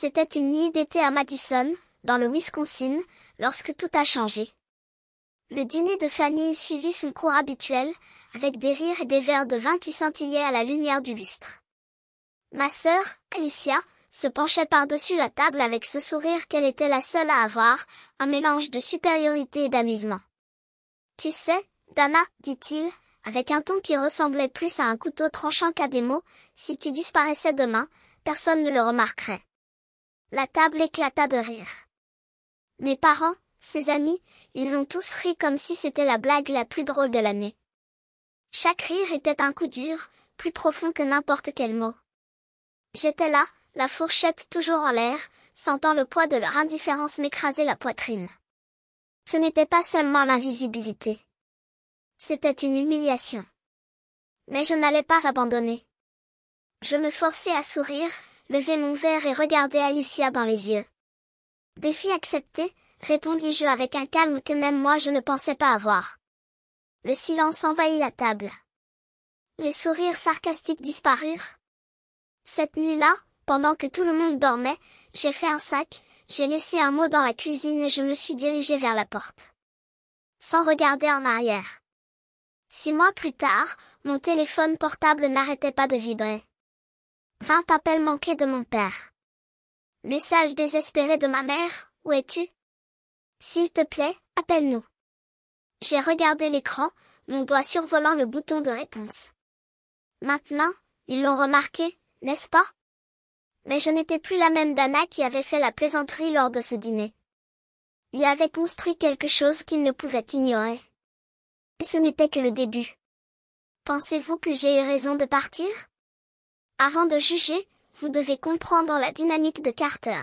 C'était une nuit d'été à Madison, dans le Wisconsin, lorsque tout a changé. Le dîner de famille suivit son cours habituel, avec des rires et des verres de vin qui scintillaient à la lumière du lustre. Ma sœur, Alicia, se penchait par-dessus la table avec ce sourire qu'elle était la seule à avoir, un mélange de supériorité et d'amusement. « Tu sais, Dana, dit-il, avec un ton qui ressemblait plus à un couteau tranchant qu'à des mots, si tu disparaissais demain, personne ne le remarquerait. » La table éclata de rire. Mes parents, ses amis, ils ont tous ri comme si c'était la blague la plus drôle de l'année. Chaque rire était un coup dur, plus profond que n'importe quel mot. J'étais là, la fourchette toujours en l'air, sentant le poids de leur indifférence m'écraser la poitrine. Ce n'était pas seulement l'invisibilité. C'était une humiliation. Mais je n'allais pas abandonner. Je me forçai à sourire, lever mon verre et regarder Alicia dans les yeux. « Défi accepté », répondis-je avec un calme que même moi je ne pensais pas avoir. Le silence envahit la table. Les sourires sarcastiques disparurent. Cette nuit-là, pendant que tout le monde dormait, j'ai fait un sac, j'ai laissé un mot dans la cuisine et je me suis dirigée vers la porte. Sans regarder en arrière. 6 mois plus tard, mon téléphone portable n'arrêtait pas de vibrer. 20 appels manqués de mon père. Message désespéré de ma mère, où es-tu? S'il te plaît, appelle-nous. J'ai regardé l'écran, mon doigt survolant le bouton de réponse. Maintenant, ils l'ont remarqué, n'est-ce pas? Mais je n'étais plus la même Dana qui avait fait la plaisanterie lors de ce dîner. Il avait construit quelque chose qu'il ne pouvait ignorer. Et ce n'était que le début. Pensez-vous que j'ai eu raison de partir? Avant de juger, vous devez comprendre la dynamique de Carter.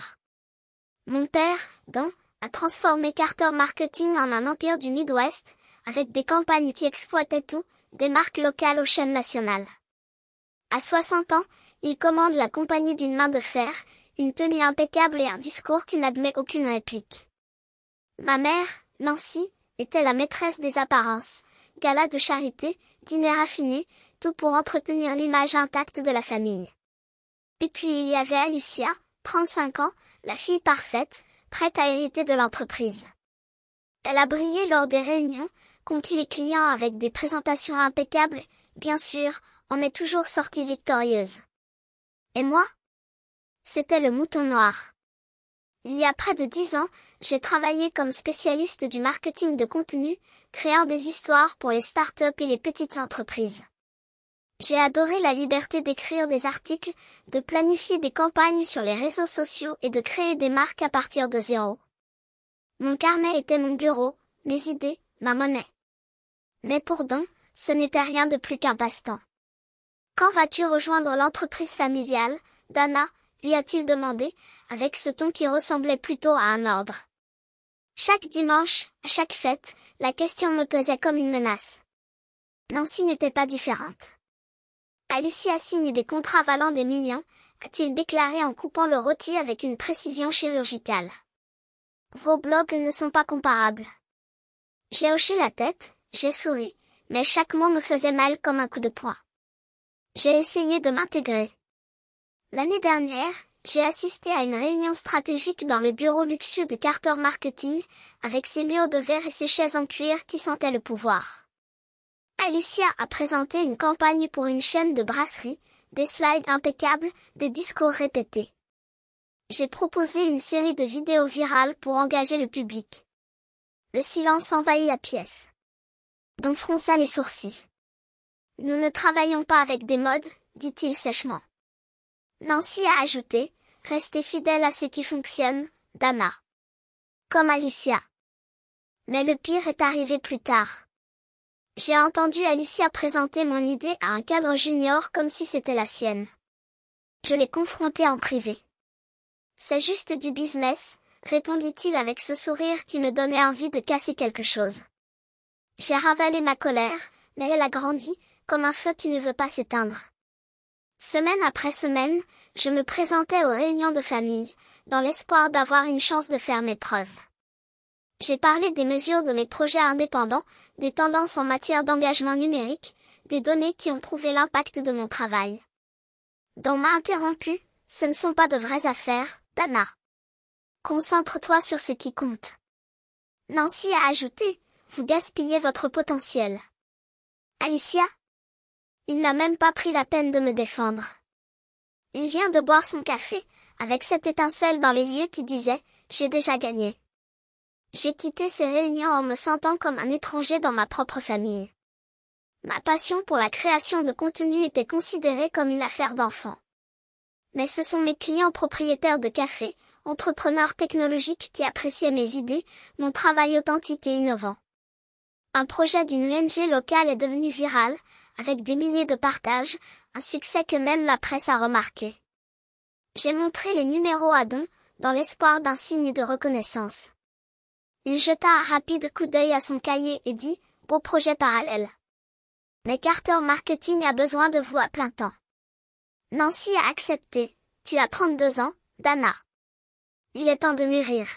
Mon père, Don, a transformé Carter Marketing en un empire du Midwest, avec des campagnes qui exploitaient tout, des marques locales aux chaînes nationales. À 60 ans, il commande la compagnie d'une main de fer, une tenue impeccable et un discours qui n'admet aucune réplique. Ma mère, Nancy, était la maîtresse des apparences, gala de charité, dîner raffiné, tout pour entretenir l'image intacte de la famille. Et puis il y avait Alicia, 35 ans, la fille parfaite, prête à hériter de l'entreprise. Elle a brillé lors des réunions, conquis les clients avec des présentations impeccables, bien sûr, on est toujours sortie victorieuse. Et moi? C'était le mouton noir. Il y a près de 10 ans, j'ai travaillé comme spécialiste du marketing de contenu, créant des histoires pour les startups et les petites entreprises. J'ai adoré la liberté d'écrire des articles, de planifier des campagnes sur les réseaux sociaux et de créer des marques à partir de zéro. Mon carnet était mon bureau, mes idées, ma monnaie. Mais pour Don, ce n'était rien de plus qu'un passe-temps. Quand vas-tu rejoindre l'entreprise familiale, Dana, lui a-t-il demandé, avec ce ton qui ressemblait plutôt à un ordre. Chaque dimanche, à chaque fête, la question me pesait comme une menace. Nancy n'était pas différente. Alicia signe des contrats valant des millions, a-t-il déclaré en coupant le rôti avec une précision chirurgicale. Vos blogs ne sont pas comparables. J'ai hoché la tête, j'ai souri, mais chaque mot me faisait mal comme un coup de poing. J'ai essayé de m'intégrer. L'année dernière, j'ai assisté à une réunion stratégique dans le bureau luxueux de Carter Marketing, avec ses murs de verre et ses chaises en cuir qui sentaient le pouvoir. Alicia a présenté une campagne pour une chaîne de brasserie, des slides impeccables, des discours répétés. J'ai proposé une série de vidéos virales pour engager le public. Le silence envahit la pièce. Don fronça les sourcils. Nous ne travaillons pas avec des modes, dit-il sèchement. Nancy a ajouté, restez fidèle à ce qui fonctionne, Dana. Comme Alicia. Mais le pire est arrivé plus tard. J'ai entendu Alicia présenter mon idée à un cadre junior comme si c'était la sienne. Je l'ai confronté en privé. C'est juste du business, répondit-il avec ce sourire qui me donnait envie de casser quelque chose. J'ai ravalé ma colère, mais elle a grandi, comme un feu qui ne veut pas s'éteindre. Semaine après semaine, je me présentais aux réunions de famille, dans l'espoir d'avoir une chance de faire mes preuves. J'ai parlé des mesures de mes projets indépendants, des tendances en matière d'engagement numérique, des données qui ont prouvé l'impact de mon travail. Don m'a interrompu, ce ne sont pas de vraies affaires, Dana. Concentre-toi sur ce qui compte. Nancy a ajouté, vous gaspillez votre potentiel. Alicia? Il n'a même pas pris la peine de me défendre. Il vient de boire son café, avec cette étincelle dans les yeux qui disait, j'ai déjà gagné. J'ai quitté ces réunions en me sentant comme un étranger dans ma propre famille. Ma passion pour la création de contenu était considérée comme une affaire d'enfant. Mais ce sont mes clients propriétaires de café, entrepreneurs technologiques qui appréciaient mes idées, mon travail authentique et innovant. Un projet d'une ONG locale est devenu viral, avec des milliers de partages, un succès que même la presse a remarqué. J'ai montré les numéros à Don, dans l'espoir d'un signe de reconnaissance. Il jeta un rapide coup d'œil à son cahier et dit, beau projet parallèle. Mais Carter Marketing a besoin de vous à plein temps. Nancy a accepté. Tu as 32 ans, Dana. Il est temps de mûrir.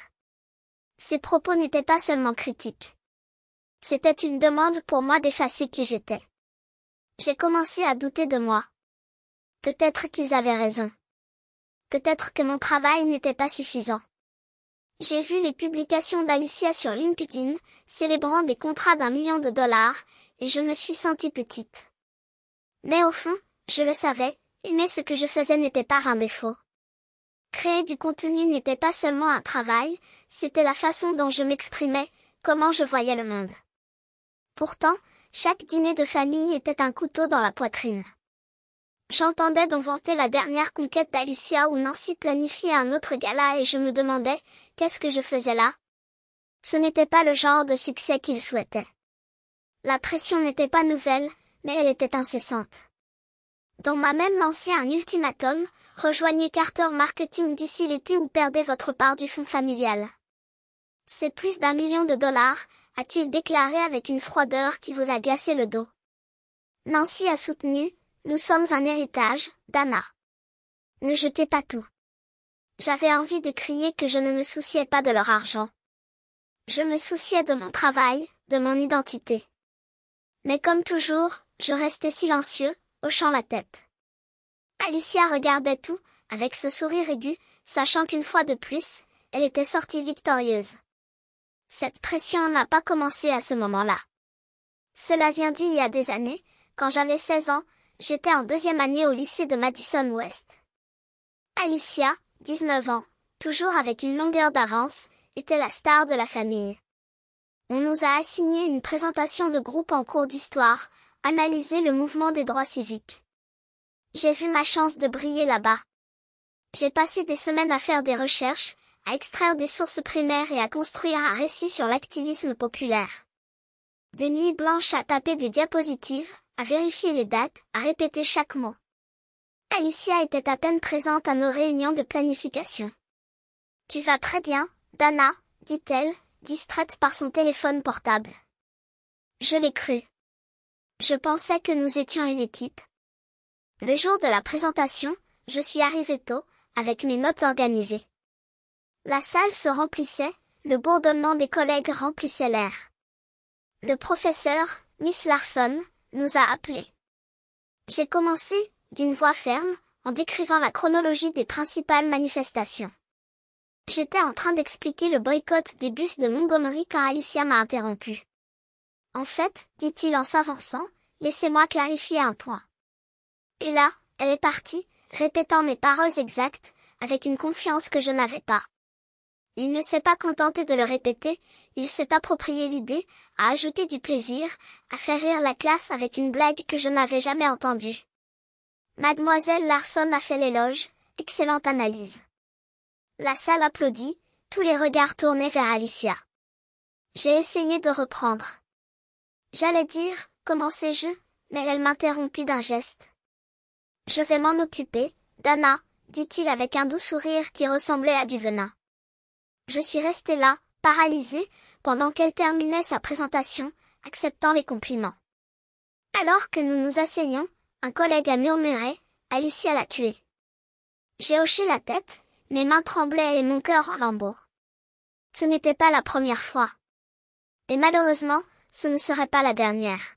Ses propos n'étaient pas seulement critiques. C'était une demande pour moi d'effacer qui j'étais. J'ai commencé à douter de moi. Peut-être qu'ils avaient raison. Peut-être que mon travail n'était pas suffisant. J'ai vu les publications d'Alicia sur LinkedIn, célébrant des contrats d'1 million de dollars, et je me suis sentie petite. Mais au fond, je le savais, aimer ce que je faisais n'était pas un défaut. Créer du contenu n'était pas seulement un travail, c'était la façon dont je m'exprimais, comment je voyais le monde. Pourtant, chaque dîner de famille était un couteau dans la poitrine. J'entendais donc vanter la dernière conquête d'Alicia ou Nancy planifiait un autre gala et je me demandais, qu'est-ce que je faisais là? Ce n'était pas le genre de succès qu'ils souhaitaient. La pression n'était pas nouvelle, mais elle était incessante. On m'a même lancé un ultimatum, rejoignez Carter Marketing d'ici l'été ou perdez votre part du fonds familial. C'est plus d'1 million de dollars, a-t-il déclaré avec une froideur qui vous a glacé le dos. Nancy a soutenu, nous sommes un héritage, Dana. Ne jetez pas tout. J'avais envie de crier que je ne me souciais pas de leur argent. Je me souciais de mon travail, de mon identité. Mais comme toujours, je restais silencieux, hochant la tête. Alicia regardait tout, avec ce sourire aigu, sachant qu'une fois de plus, elle était sortie victorieuse. Cette pression n'a pas commencé à ce moment-là. Cela vient d'il y a des années, quand j'avais 16 ans, j'étais en 2e année au lycée de Madison West. Alicia, 19 ans, toujours avec une longueur d'avance, était la star de la famille. On nous a assigné une présentation de groupe en cours d'histoire, analyser le mouvement des droits civiques. J'ai vu ma chance de briller là-bas. J'ai passé des semaines à faire des recherches, à extraire des sources primaires et à construire un récit sur l'activisme populaire. Des nuits blanches à taper des diapositives, à vérifier les dates, à répéter chaque mot. Alicia était à peine présente à nos réunions de planification. « Tu vas très bien, Dana, dit-elle, distraite par son téléphone portable. Je l'ai cru. Je pensais que nous étions une équipe. Le jour de la présentation, je suis arrivée tôt, avec mes notes organisées. La salle se remplissait, le bourdonnement des collègues remplissait l'air. Le professeur, Miss Larson, nous a appelés. J'ai commencé, d'une voix ferme, en décrivant la chronologie des principales manifestations. J'étais en train d'expliquer le boycott des bus de Montgomery quand Alicia m'a interrompu. En fait, dit-il en s'avançant, laissez-moi clarifier un point. Et là, elle est partie, répétant mes paroles exactes, avec une confiance que je n'avais pas. Il ne s'est pas contenté de le répéter, il s'est approprié l'idée, a ajouté du plaisir, à faire rire la classe avec une blague que je n'avais jamais entendue. Mademoiselle Larson a fait l'éloge, excellente analyse. La salle applaudit, tous les regards tournés vers Alicia. J'ai essayé de reprendre. J'allais dire, commençais-je, mais elle m'interrompit d'un geste. Je vais m'en occuper, Dana, dit-il avec un doux sourire qui ressemblait à du venin. Je suis restée là, paralysée, pendant qu'elle terminait sa présentation, acceptant les compliments. Alors que nous nous asseyions, un collègue a murmuré, Alicia l'a tué. J'ai hoché la tête, mes mains tremblaient et mon cœur en lambeaux. Ce n'était pas la première fois. Et malheureusement, ce ne serait pas la dernière.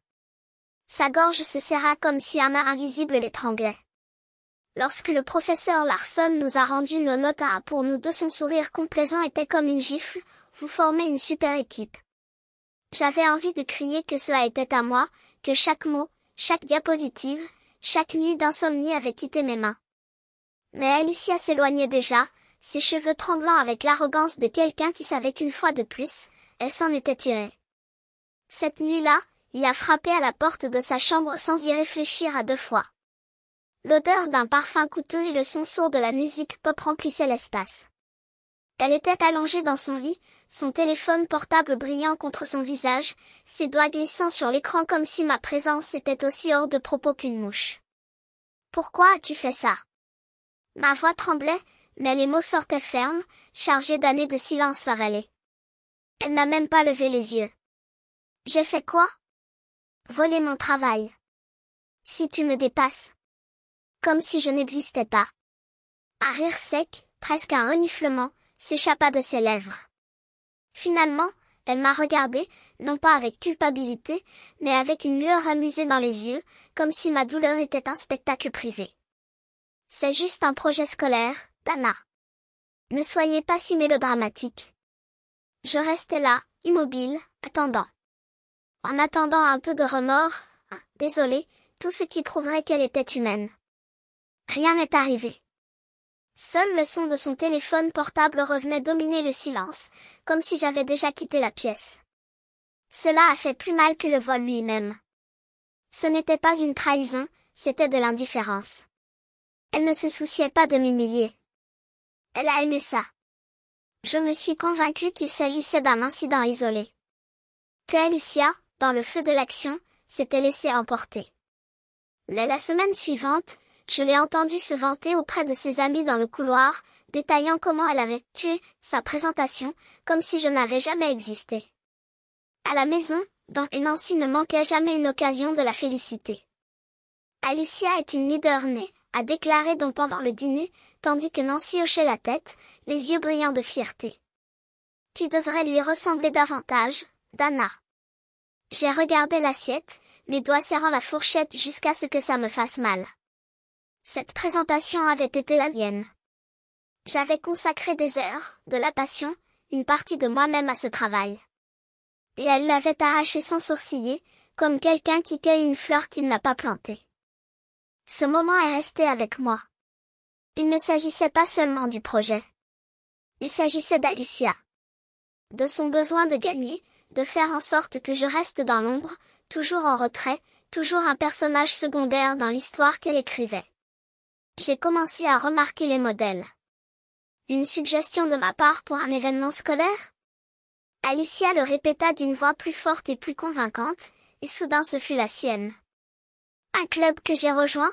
Sa gorge se serra comme si un main invisible l'étranglait. Lorsque le professeur Larson nous a rendu nos notes pour nous deux, son sourire complaisant était comme une gifle. Vous formez une super équipe. J'avais envie de crier que cela était à moi, que chaque mot, chaque diapositive, chaque nuit d'insomnie avait quitté mes mains. Mais Alicia s'éloignait déjà, ses cheveux tremblants avec l'arrogance de quelqu'un qui savait qu'une fois de plus, elle s'en était tirée. Cette nuit-là, il a frappé à la porte de sa chambre sans y réfléchir à deux fois. L'odeur d'un parfum coûteux et le son sourd de la musique pop remplissaient l'espace. Elle était allongée dans son lit, son téléphone portable brillant contre son visage, ses doigts glissant sur l'écran comme si ma présence était aussi hors de propos qu'une mouche. « Pourquoi as-tu fait ça ?» Ma voix tremblait, mais les mots sortaient fermes, chargés d'années de silence avalé. Elle n'a même pas levé les yeux. « J'ai fait quoi ? Voler mon travail. Si tu me dépasses. » Comme si je n'existais pas. Un rire sec, presque un reniflement, s'échappa de ses lèvres. Finalement, elle m'a regardé, non pas avec culpabilité, mais avec une lueur amusée dans les yeux, comme si ma douleur était un spectacle privé. C'est juste un projet scolaire, Dana. Ne soyez pas si mélodramatique. Je restais là, immobile, attendant. En attendant un peu de remords, désolé, tout ce qui prouverait qu'elle était humaine. Rien n'est arrivé. Seul le son de son téléphone portable revenait dominer le silence, comme si j'avais déjà quitté la pièce. Cela a fait plus mal que le vol lui-même. Ce n'était pas une trahison, c'était de l'indifférence. Elle ne se souciait pas de m'humilier. Elle a aimé ça. Je me suis convaincue qu'il s'agissait d'un incident isolé. Que Alicia, dans le feu de l'action, s'était laissée emporter. La semaine suivante, je l'ai entendue se vanter auprès de ses amis dans le couloir, détaillant comment elle avait tué sa présentation, comme si je n'avais jamais existé. À la maison, Nancy ne manquait jamais une occasion de la féliciter. Alicia est une leader née, a déclaré pendant le dîner, tandis que Nancy hochait la tête, les yeux brillants de fierté. Tu devrais lui ressembler davantage, Dana. J'ai regardé l'assiette, mes doigts serrant la fourchette jusqu'à ce que ça me fasse mal. Cette présentation avait été la mienne. J'avais consacré des heures, de la passion, une partie de moi-même à ce travail. Et elle l'avait arraché sans sourciller, comme quelqu'un qui cueille une fleur qu'il n'a pas plantée. Ce moment est resté avec moi. Il ne s'agissait pas seulement du projet. Il s'agissait d'Alicia. De son besoin de gagner, de faire en sorte que je reste dans l'ombre, toujours en retrait, toujours un personnage secondaire dans l'histoire qu'elle écrivait. J'ai commencé à remarquer les modèles. Une suggestion de ma part pour un événement scolaire ? Alicia le répéta d'une voix plus forte et plus convaincante, et soudain ce fut la sienne. Un club que j'ai rejoint ?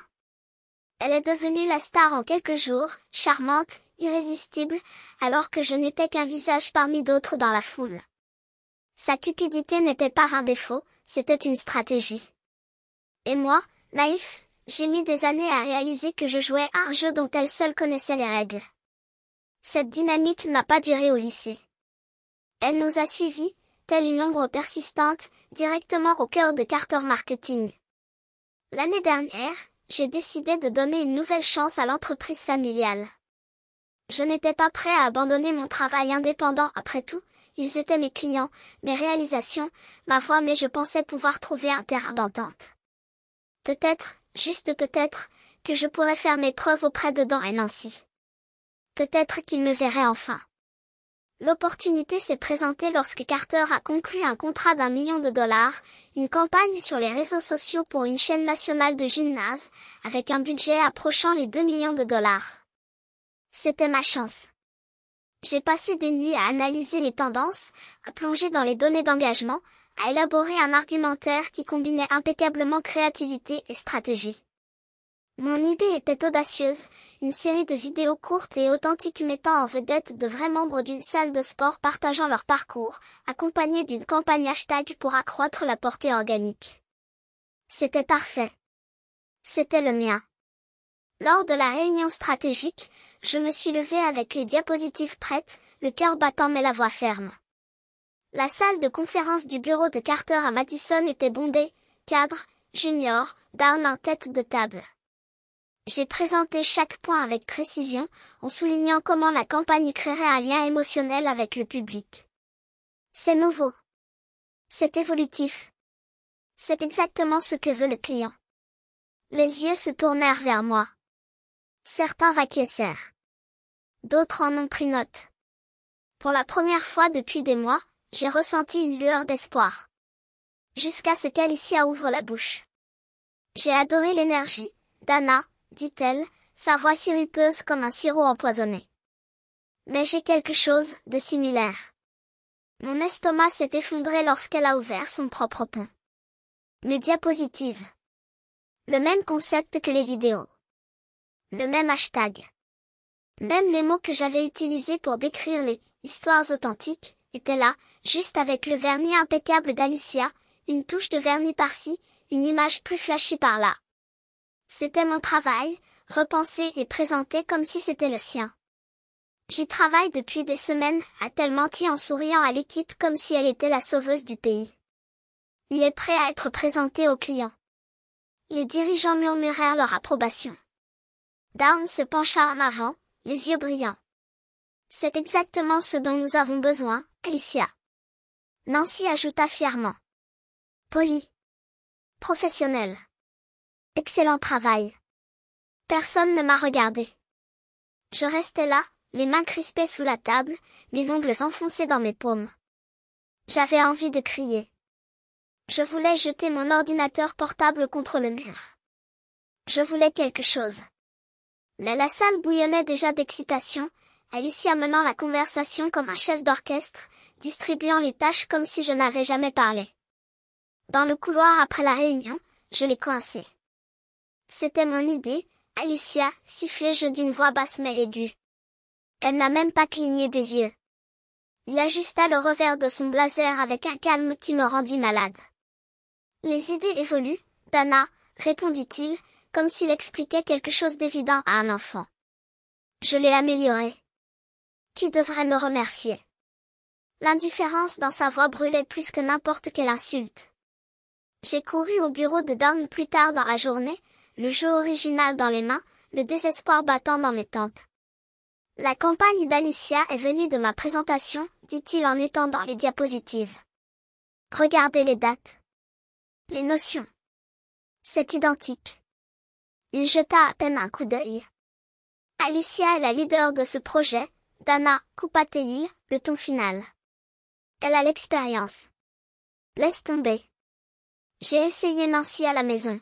Elle est devenue la star en quelques jours, charmante, irrésistible, alors que je n'étais qu'un visage parmi d'autres dans la foule. Sa cupidité n'était pas un défaut, c'était une stratégie. Et moi, naïf, j'ai mis des années à réaliser que je jouais à un jeu dont elle seule connaissait les règles. Cette dynamique n'a pas duré au lycée. Elle nous a suivis, telle une ombre persistante, directement au cœur de Carter Marketing. L'année dernière, j'ai décidé de donner une nouvelle chance à l'entreprise familiale. Je n'étais pas prêt à abandonner mon travail indépendant après tout, ils étaient mes clients, mes réalisations, ma voix, mais je pensais pouvoir trouver un terrain d'entente. Peut-être, juste peut-être, que je pourrais faire mes preuves auprès de Dan et Nancy. Peut-être qu'ils me verraient enfin. L'opportunité s'est présentée lorsque Carter a conclu un contrat d'1 million de dollars, une campagne sur les réseaux sociaux pour une chaîne nationale de gymnase, avec un budget approchant les 2 millions de dollars. C'était ma chance. J'ai passé des nuits à analyser les tendances, à plonger dans les données d'engagement, à élaborer un argumentaire qui combinait impeccablement créativité et stratégie. Mon idée était audacieuse, une série de vidéos courtes et authentiques mettant en vedette de vrais membres d'une salle de sport partageant leur parcours, accompagnée d'une campagne hashtag pour accroître la portée organique. C'était parfait. C'était le mien. Lors de la réunion stratégique, je me suis levée avec les diapositives prêtes, le cœur battant mais la voix ferme. La salle de conférence du bureau de Carter à Madison était bondée, cadres, juniors, down en tête de table. J'ai présenté chaque point avec précision, en soulignant comment la campagne créerait un lien émotionnel avec le public. C'est nouveau. C'est évolutif. C'est exactement ce que veut le client. Les yeux se tournèrent vers moi. Certains acquiescèrent. D'autres en ont pris note. Pour la première fois depuis des mois, j'ai ressenti une lueur d'espoir. Jusqu'à ce qu'Alicia ouvre la bouche. J'ai adoré l'énergie, Dana, dit-elle, sa voix sirupeuse comme un sirop empoisonné. Mais j'ai quelque chose de similaire. Mon estomac s'est effondré lorsqu'elle a ouvert son propre pont. Mes diapositives. Le même concept que les vidéos. Le même hashtag. Même les mots que j'avais utilisés pour décrire les histoires authentiques étaient là, juste avec le vernis impeccable d'Alicia, une touche de vernis par-ci, une image plus flashy par-là. C'était mon travail, repensé et présenté comme si c'était le sien. J'y travaille depuis des semaines, a-t-elle menti en souriant à l'équipe comme si elle était la sauveuse du pays. Il est prêt à être présenté aux clients. Les dirigeants murmurèrent leur approbation. Dawn se pencha en avant, les yeux brillants. C'est exactement ce dont nous avons besoin, Alicia. Nancy ajouta fièrement. Poli. Professionnel. Excellent travail. Personne ne m'a regardé. Je restais là, les mains crispées sous la table, les ongles enfoncés dans mes paumes. J'avais envie de crier. Je voulais jeter mon ordinateur portable contre le mur. Je voulais quelque chose. Mais la salle bouillonnait déjà d'excitation, Alicia menant la conversation comme un chef d'orchestre, distribuant les tâches comme si je n'avais jamais parlé. Dans le couloir après la réunion, je l'ai coincée. C'était mon idée, Alicia, sifflai-je d'une voix basse mais aiguë. Elle n'a même pas cligné des yeux. Il ajusta le revers de son blazer avec un calme qui me rendit malade. Les idées évoluent, Dana, répondit-il, comme s'il expliquait quelque chose d'évident à un enfant. Je l'ai amélioré. Tu devrais me remercier. L'indifférence dans sa voix brûlait plus que n'importe quelle insulte. J'ai couru au bureau de Dawn plus tard dans la journée, le jeu original dans les mains, le désespoir battant dans mes tempes. La campagne d'Alicia est venue de ma présentation, dit-il en étendant les diapositives. Regardez les dates. Les notions. C'est identique. Il jeta à peine un coup d'œil. Alicia est la leader de ce projet, Dana, coupa-t-il, le ton final. Elle a l'expérience. Laisse tomber. J'ai essayé Nancy à la maison.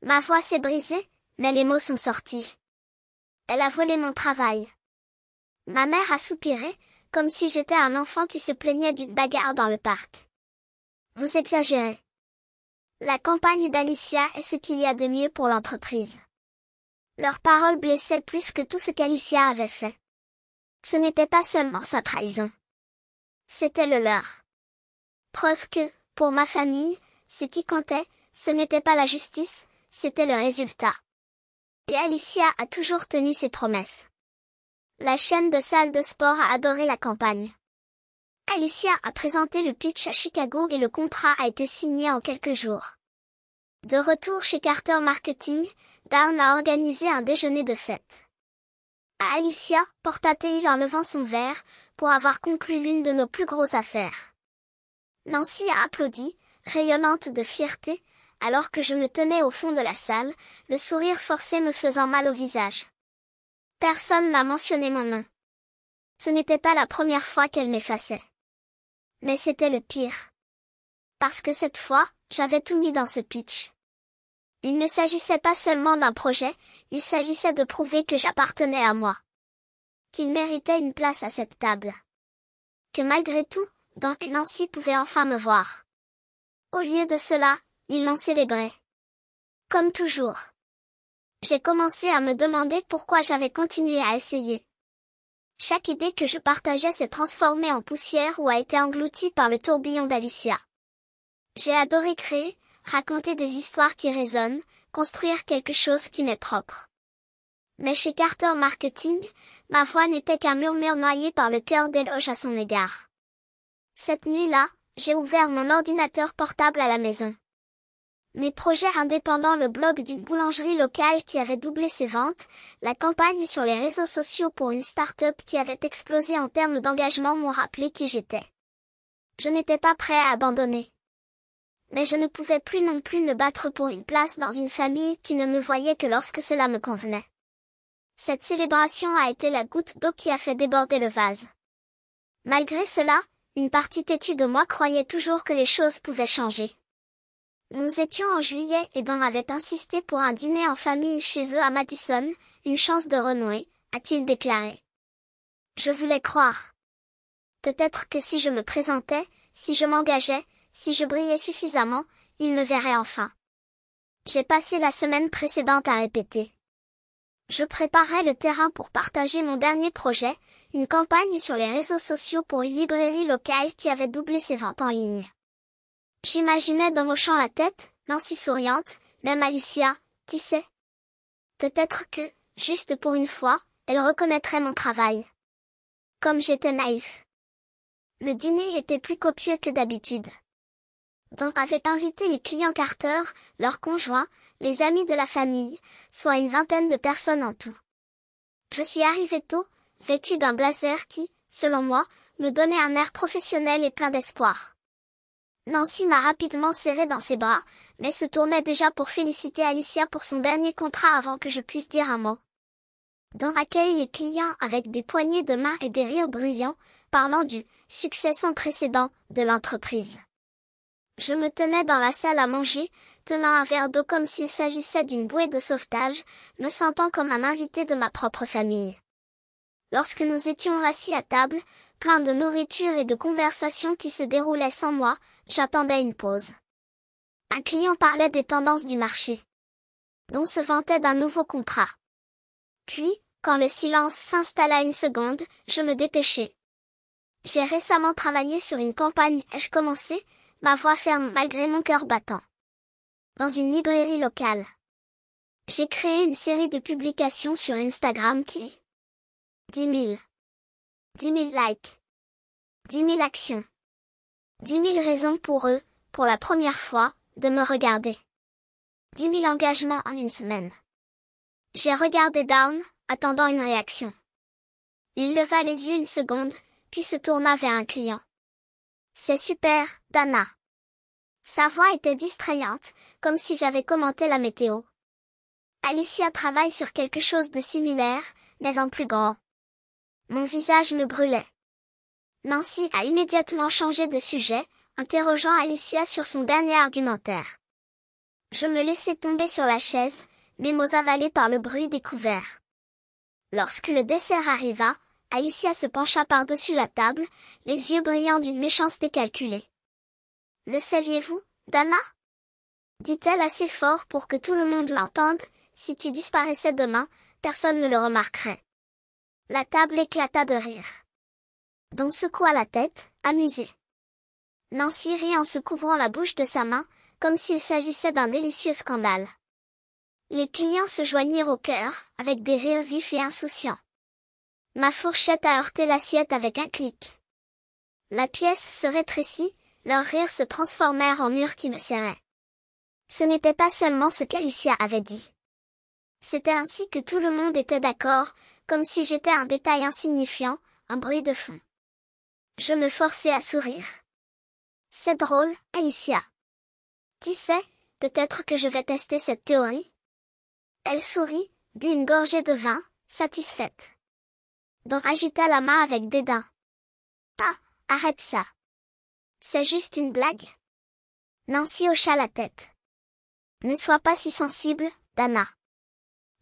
Ma voix s'est brisée, mais les mots sont sortis. Elle a volé mon travail. Ma mère a soupiré, comme si j'étais un enfant qui se plaignait d'une bagarre dans le parc. Vous exagérez. La campagne d'Alicia est ce qu'il y a de mieux pour l'entreprise. Leurs paroles blessaient plus que tout ce qu'Alicia avait fait. Ce n'était pas seulement sa trahison. C'était le leur. Preuve que, pour ma famille, ce qui comptait, ce n'était pas la justice, c'était le résultat. Et Alicia a toujours tenu ses promesses. La chaîne de salles de sport a adoré la campagne. Alicia a présenté le pitch à Chicago et le contrat a été signé en quelques jours. De retour chez Carter Marketing, Dawn a organisé un déjeuner de fête. À Alicia, porta-t-il en levant son verre, pour avoir conclu l'une de nos plus grosses affaires. Nancy a applaudi, rayonnante de fierté, alors que je me tenais au fond de la salle, le sourire forcé me faisant mal au visage. Personne n'a mentionné mon nom. Ce n'était pas la première fois qu'elle m'effaçait. Mais c'était le pire. Parce que cette fois, j'avais tout mis dans ce pitch. Il ne s'agissait pas seulement d'un projet, il s'agissait de prouver que j'appartenais à moi. Qu'il méritait une place à cette table. Que malgré tout, Dawn et Nancy pouvaient enfin me voir. Au lieu de cela, ils l'ont célébré. Comme toujours. J'ai commencé à me demander pourquoi j'avais continué à essayer. Chaque idée que je partageais s'est transformée en poussière ou a été engloutie par le tourbillon d'Alicia. J'ai adoré créer, raconter des histoires qui résonnent, construire quelque chose qui m'est propre. Mais chez Carter Marketing, ma voix n'était qu'un murmure noyé par le cœur d'éloge à son égard. Cette nuit-là, j'ai ouvert mon ordinateur portable à la maison. Mes projets indépendants, le blog d'une boulangerie locale qui avait doublé ses ventes, la campagne sur les réseaux sociaux pour une start-up qui avait explosé en termes d'engagement m'ont rappelé qui j'étais. Je n'étais pas prêt à abandonner. Mais je ne pouvais plus non plus me battre pour une place dans une famille qui ne me voyait que lorsque cela me convenait. Cette célébration a été la goutte d'eau qui a fait déborder le vase. Malgré cela, une partie têtue de moi croyait toujours que les choses pouvaient changer. Nous étions en juillet et Dan avait insisté pour un dîner en famille chez eux à Madison, une chance de renouer, a-t-il déclaré. Je voulais croire. Peut-être que si je me présentais, si je m'engageais, si je brillais suffisamment, il me verrait enfin. J'ai passé la semaine précédente à répéter. Je préparais le terrain pour partager mon dernier projet, une campagne sur les réseaux sociaux pour une librairie locale qui avait doublé ses ventes en ligne. J'imaginais dans hochant la tête, Nancy souriante, même Alicia, qui sait? Peut-être que, juste pour une fois, elle reconnaîtrait mon travail. Comme j'étais naïf. Le dîner était plus copieux que d'habitude. Dan avait invité les clients Carter, leurs conjoints, les amis de la famille, soit une vingtaine de personnes en tout. Je suis arrivée tôt, vêtue d'un blazer qui, selon moi, me donnait un air professionnel et plein d'espoir. Nancy m'a rapidement serré dans ses bras, mais se tournait déjà pour féliciter Alicia pour son dernier contrat avant que je puisse dire un mot. Dan accueille les clients avec des poignées de main et des rires bruyants, parlant du succès sans précédent de l'entreprise. Je me tenais dans la salle à manger, tenant un verre d'eau comme s'il s'agissait d'une bouée de sauvetage, me sentant comme un invité de ma propre famille. Lorsque nous étions assis à table, plein de nourriture et de conversations qui se déroulaient sans moi, j'attendais une pause. Un client parlait des tendances du marché, dont se vantait d'un nouveau contrat. Puis, quand le silence s'installa une seconde, je me dépêchai. J'ai récemment travaillé sur une campagne, ai-je commencé, ma voix ferme malgré mon cœur battant. Dans une librairie locale. J'ai créé une série de publications sur Instagram qui... 10 000 likes. 10 000 actions. 10 000 raisons pour eux, pour la première fois, de me regarder. 10 000 engagements en une semaine. J'ai regardé Dan, attendant une réaction. Il leva les yeux une seconde, puis se tourna vers un client. C'est super, Dana. Sa voix était distrayante, comme si j'avais commenté la météo. Alicia travaille sur quelque chose de similaire, mais en plus grand. Mon visage me brûlait. Nancy a immédiatement changé de sujet, interrogeant Alicia sur son dernier argumentaire. Je me laissai tomber sur la chaise, mes mots avalés par le bruit des couverts. Lorsque le dessert arriva, Alicia se pencha par-dessus la table, les yeux brillants d'une méchanceté calculée. « Le saviez-vous, Dana ?» dit-elle assez fort pour que tout le monde l'entende, « Si tu disparaissais demain, personne ne le remarquerait. » La table éclata de rire. Dan secoua la tête, amusée. Nancy rit en se couvrant la bouche de sa main, comme s'il s'agissait d'un délicieux scandale. Les clients se joignirent au chœur, avec des rires vifs et insouciants. Ma fourchette a heurté l'assiette avec un clic. La pièce se rétrécit, leurs rires se transformèrent en murs qui me serraient. Ce n'était pas seulement ce qu'Alicia avait dit. C'était ainsi que tout le monde était d'accord, comme si j'étais un détail insignifiant, un bruit de fond. Je me forçai à sourire. C'est drôle, Alicia. Qui sait, peut-être que je vais tester cette théorie. Elle sourit, but une gorgée de vin, satisfaite. Dan agita la main avec dédain. Ah, arrête ça. C'est juste une blague. Nancy hocha la tête. Ne sois pas si sensible, Dana.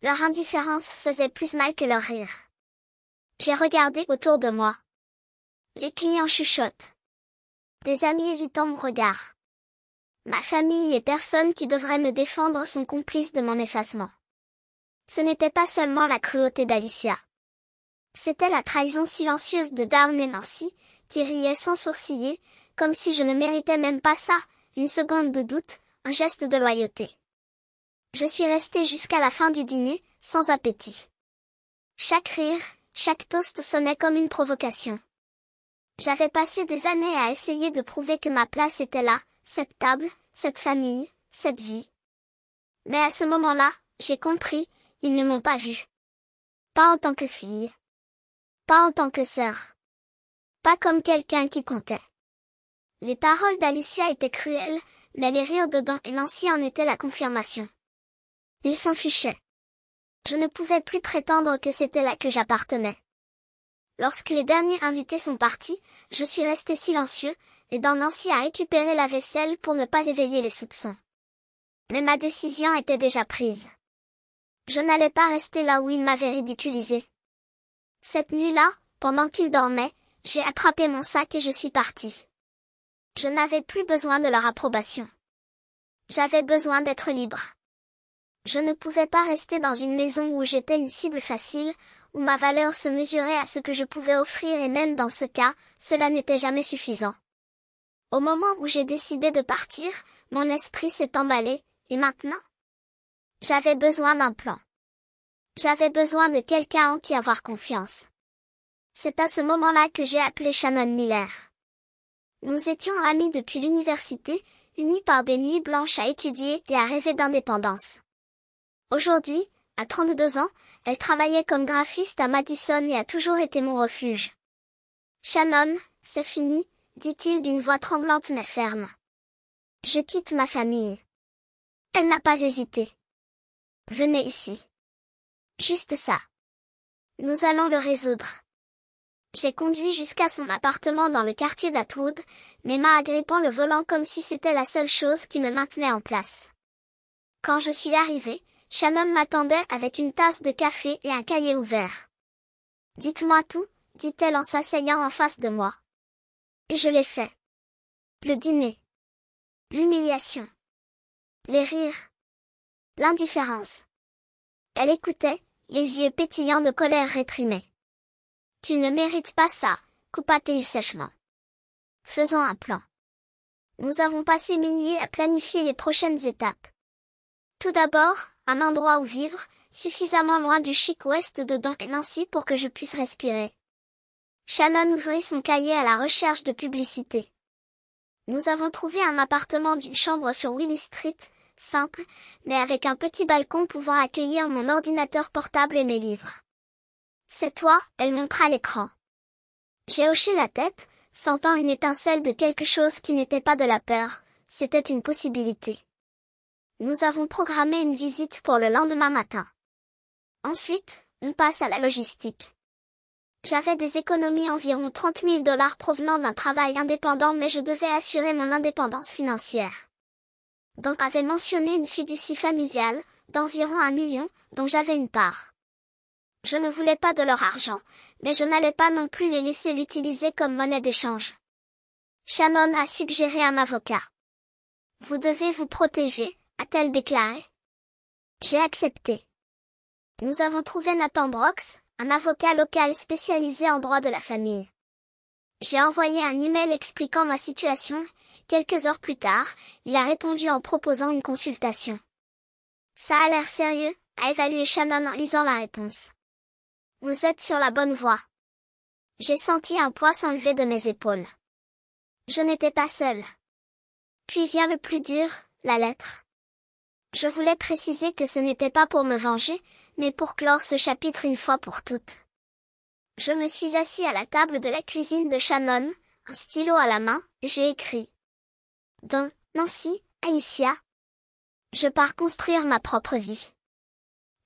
Leur indifférence faisait plus mal que leur rire. J'ai regardé autour de moi. Les clients chuchotent. Des amis évitant mon regard. Ma famille et personne qui devrait me défendre sont complices de mon effacement. Ce n'était pas seulement la cruauté d'Alicia. C'était la trahison silencieuse de Dan et Nancy, qui riaient sans sourciller, comme si je ne méritais même pas ça, une seconde de doute, un geste de loyauté. Je suis restée jusqu'à la fin du dîner, sans appétit. Chaque rire, chaque toast sonnait comme une provocation. J'avais passé des années à essayer de prouver que ma place était là, cette table, cette famille, cette vie. Mais à ce moment-là, j'ai compris, ils ne m'ont pas vue. Pas en tant que fille. Pas en tant que sœur. Pas comme quelqu'un qui comptait. Les paroles d'Alicia étaient cruelles, mais les rires de Don et Nancy en étaient la confirmation. Ils s'en fichaient. Je ne pouvais plus prétendre que c'était là que j'appartenais. Lorsque les derniers invités sont partis, je suis resté silencieux, et Don Nancy a récupéré la vaisselle pour ne pas éveiller les soupçons. Mais ma décision était déjà prise. Je n'allais pas rester là où il m'avait ridiculisé. Cette nuit-là, pendant qu'il dormait, j'ai attrapé mon sac et je suis partie. Je n'avais plus besoin de leur approbation. J'avais besoin d'être libre. Je ne pouvais pas rester dans une maison où j'étais une cible facile, où ma valeur se mesurait à ce que je pouvais offrir et même dans ce cas, cela n'était jamais suffisant. Au moment où j'ai décidé de partir, mon esprit s'est emballé, et maintenant? J'avais besoin d'un plan. J'avais besoin de quelqu'un en qui avoir confiance. C'est à ce moment-là que j'ai appelé Shannon Miller. Nous étions amis depuis l'université, unis par des nuits blanches à étudier et à rêver d'indépendance. Aujourd'hui, à 32 ans, elle travaillait comme graphiste à Madison et a toujours été mon refuge. Shannon, c'est fini, dit-il d'une voix tremblante mais ferme. Je quitte ma famille. Elle n'a pas hésité. Venez ici. Juste ça. Nous allons le résoudre. J'ai conduit jusqu'à son appartement dans le quartier d'Atwood, mes mains agrippant le volant comme si c'était la seule chose qui me maintenait en place. Quand je suis arrivée, Shannon m'attendait avec une tasse de café et un cahier ouvert. Dites-moi tout, dit-elle en s'asseyant en face de moi. Et je l'ai fait. Le dîner. L'humiliation. Les rires. L'indifférence. Elle écoutait, les yeux pétillants de colère réprimée. Tu ne mérites pas ça, coupa-t-il sèchement. Faisons un plan. Nous avons passé minuit à planifier les prochaines étapes. Tout d'abord, un endroit où vivre, suffisamment loin du chic ouest de Don et Nancy pour que je puisse respirer. Shannon ouvrit son cahier à la recherche de publicité. Nous avons trouvé un appartement d'une chambre sur Willis Street, simple, mais avec un petit balcon pouvant accueillir mon ordinateur portable et mes livres. C'est toi, elle montra l'écran. J'ai hoché la tête, sentant une étincelle de quelque chose qui n'était pas de la peur, c'était une possibilité. Nous avons programmé une visite pour le lendemain matin. Ensuite, on passe à la logistique. J'avais des économies environ 30 000 $ provenant d'un travail indépendant mais je devais assurer mon indépendance financière. Don avait mentionné une fiducie familiale, d'environ 1 million, dont j'avais une part. Je ne voulais pas de leur argent, mais je n'allais pas non plus les laisser l'utiliser comme monnaie d'échange. Shannon a suggéré un avocat. Vous devez vous protéger, a-t-elle déclaré. J'ai accepté. Nous avons trouvé Nathan Brooks, un avocat local spécialisé en droit de la famille. J'ai envoyé un email expliquant ma situation. Quelques heures plus tard, il a répondu en proposant une consultation. Ça a l'air sérieux, a évalué Shannon en lisant la réponse. Vous êtes sur la bonne voie. J'ai senti un poids s'enlever de mes épaules. Je n'étais pas seule. Puis vient le plus dur, la lettre. Je voulais préciser que ce n'était pas pour me venger, mais pour clore ce chapitre une fois pour toutes. Je me suis assis à la table de la cuisine de Shannon, un stylo à la main, et j'ai écrit. Don, Nancy, Alicia. Je pars construire ma propre vie.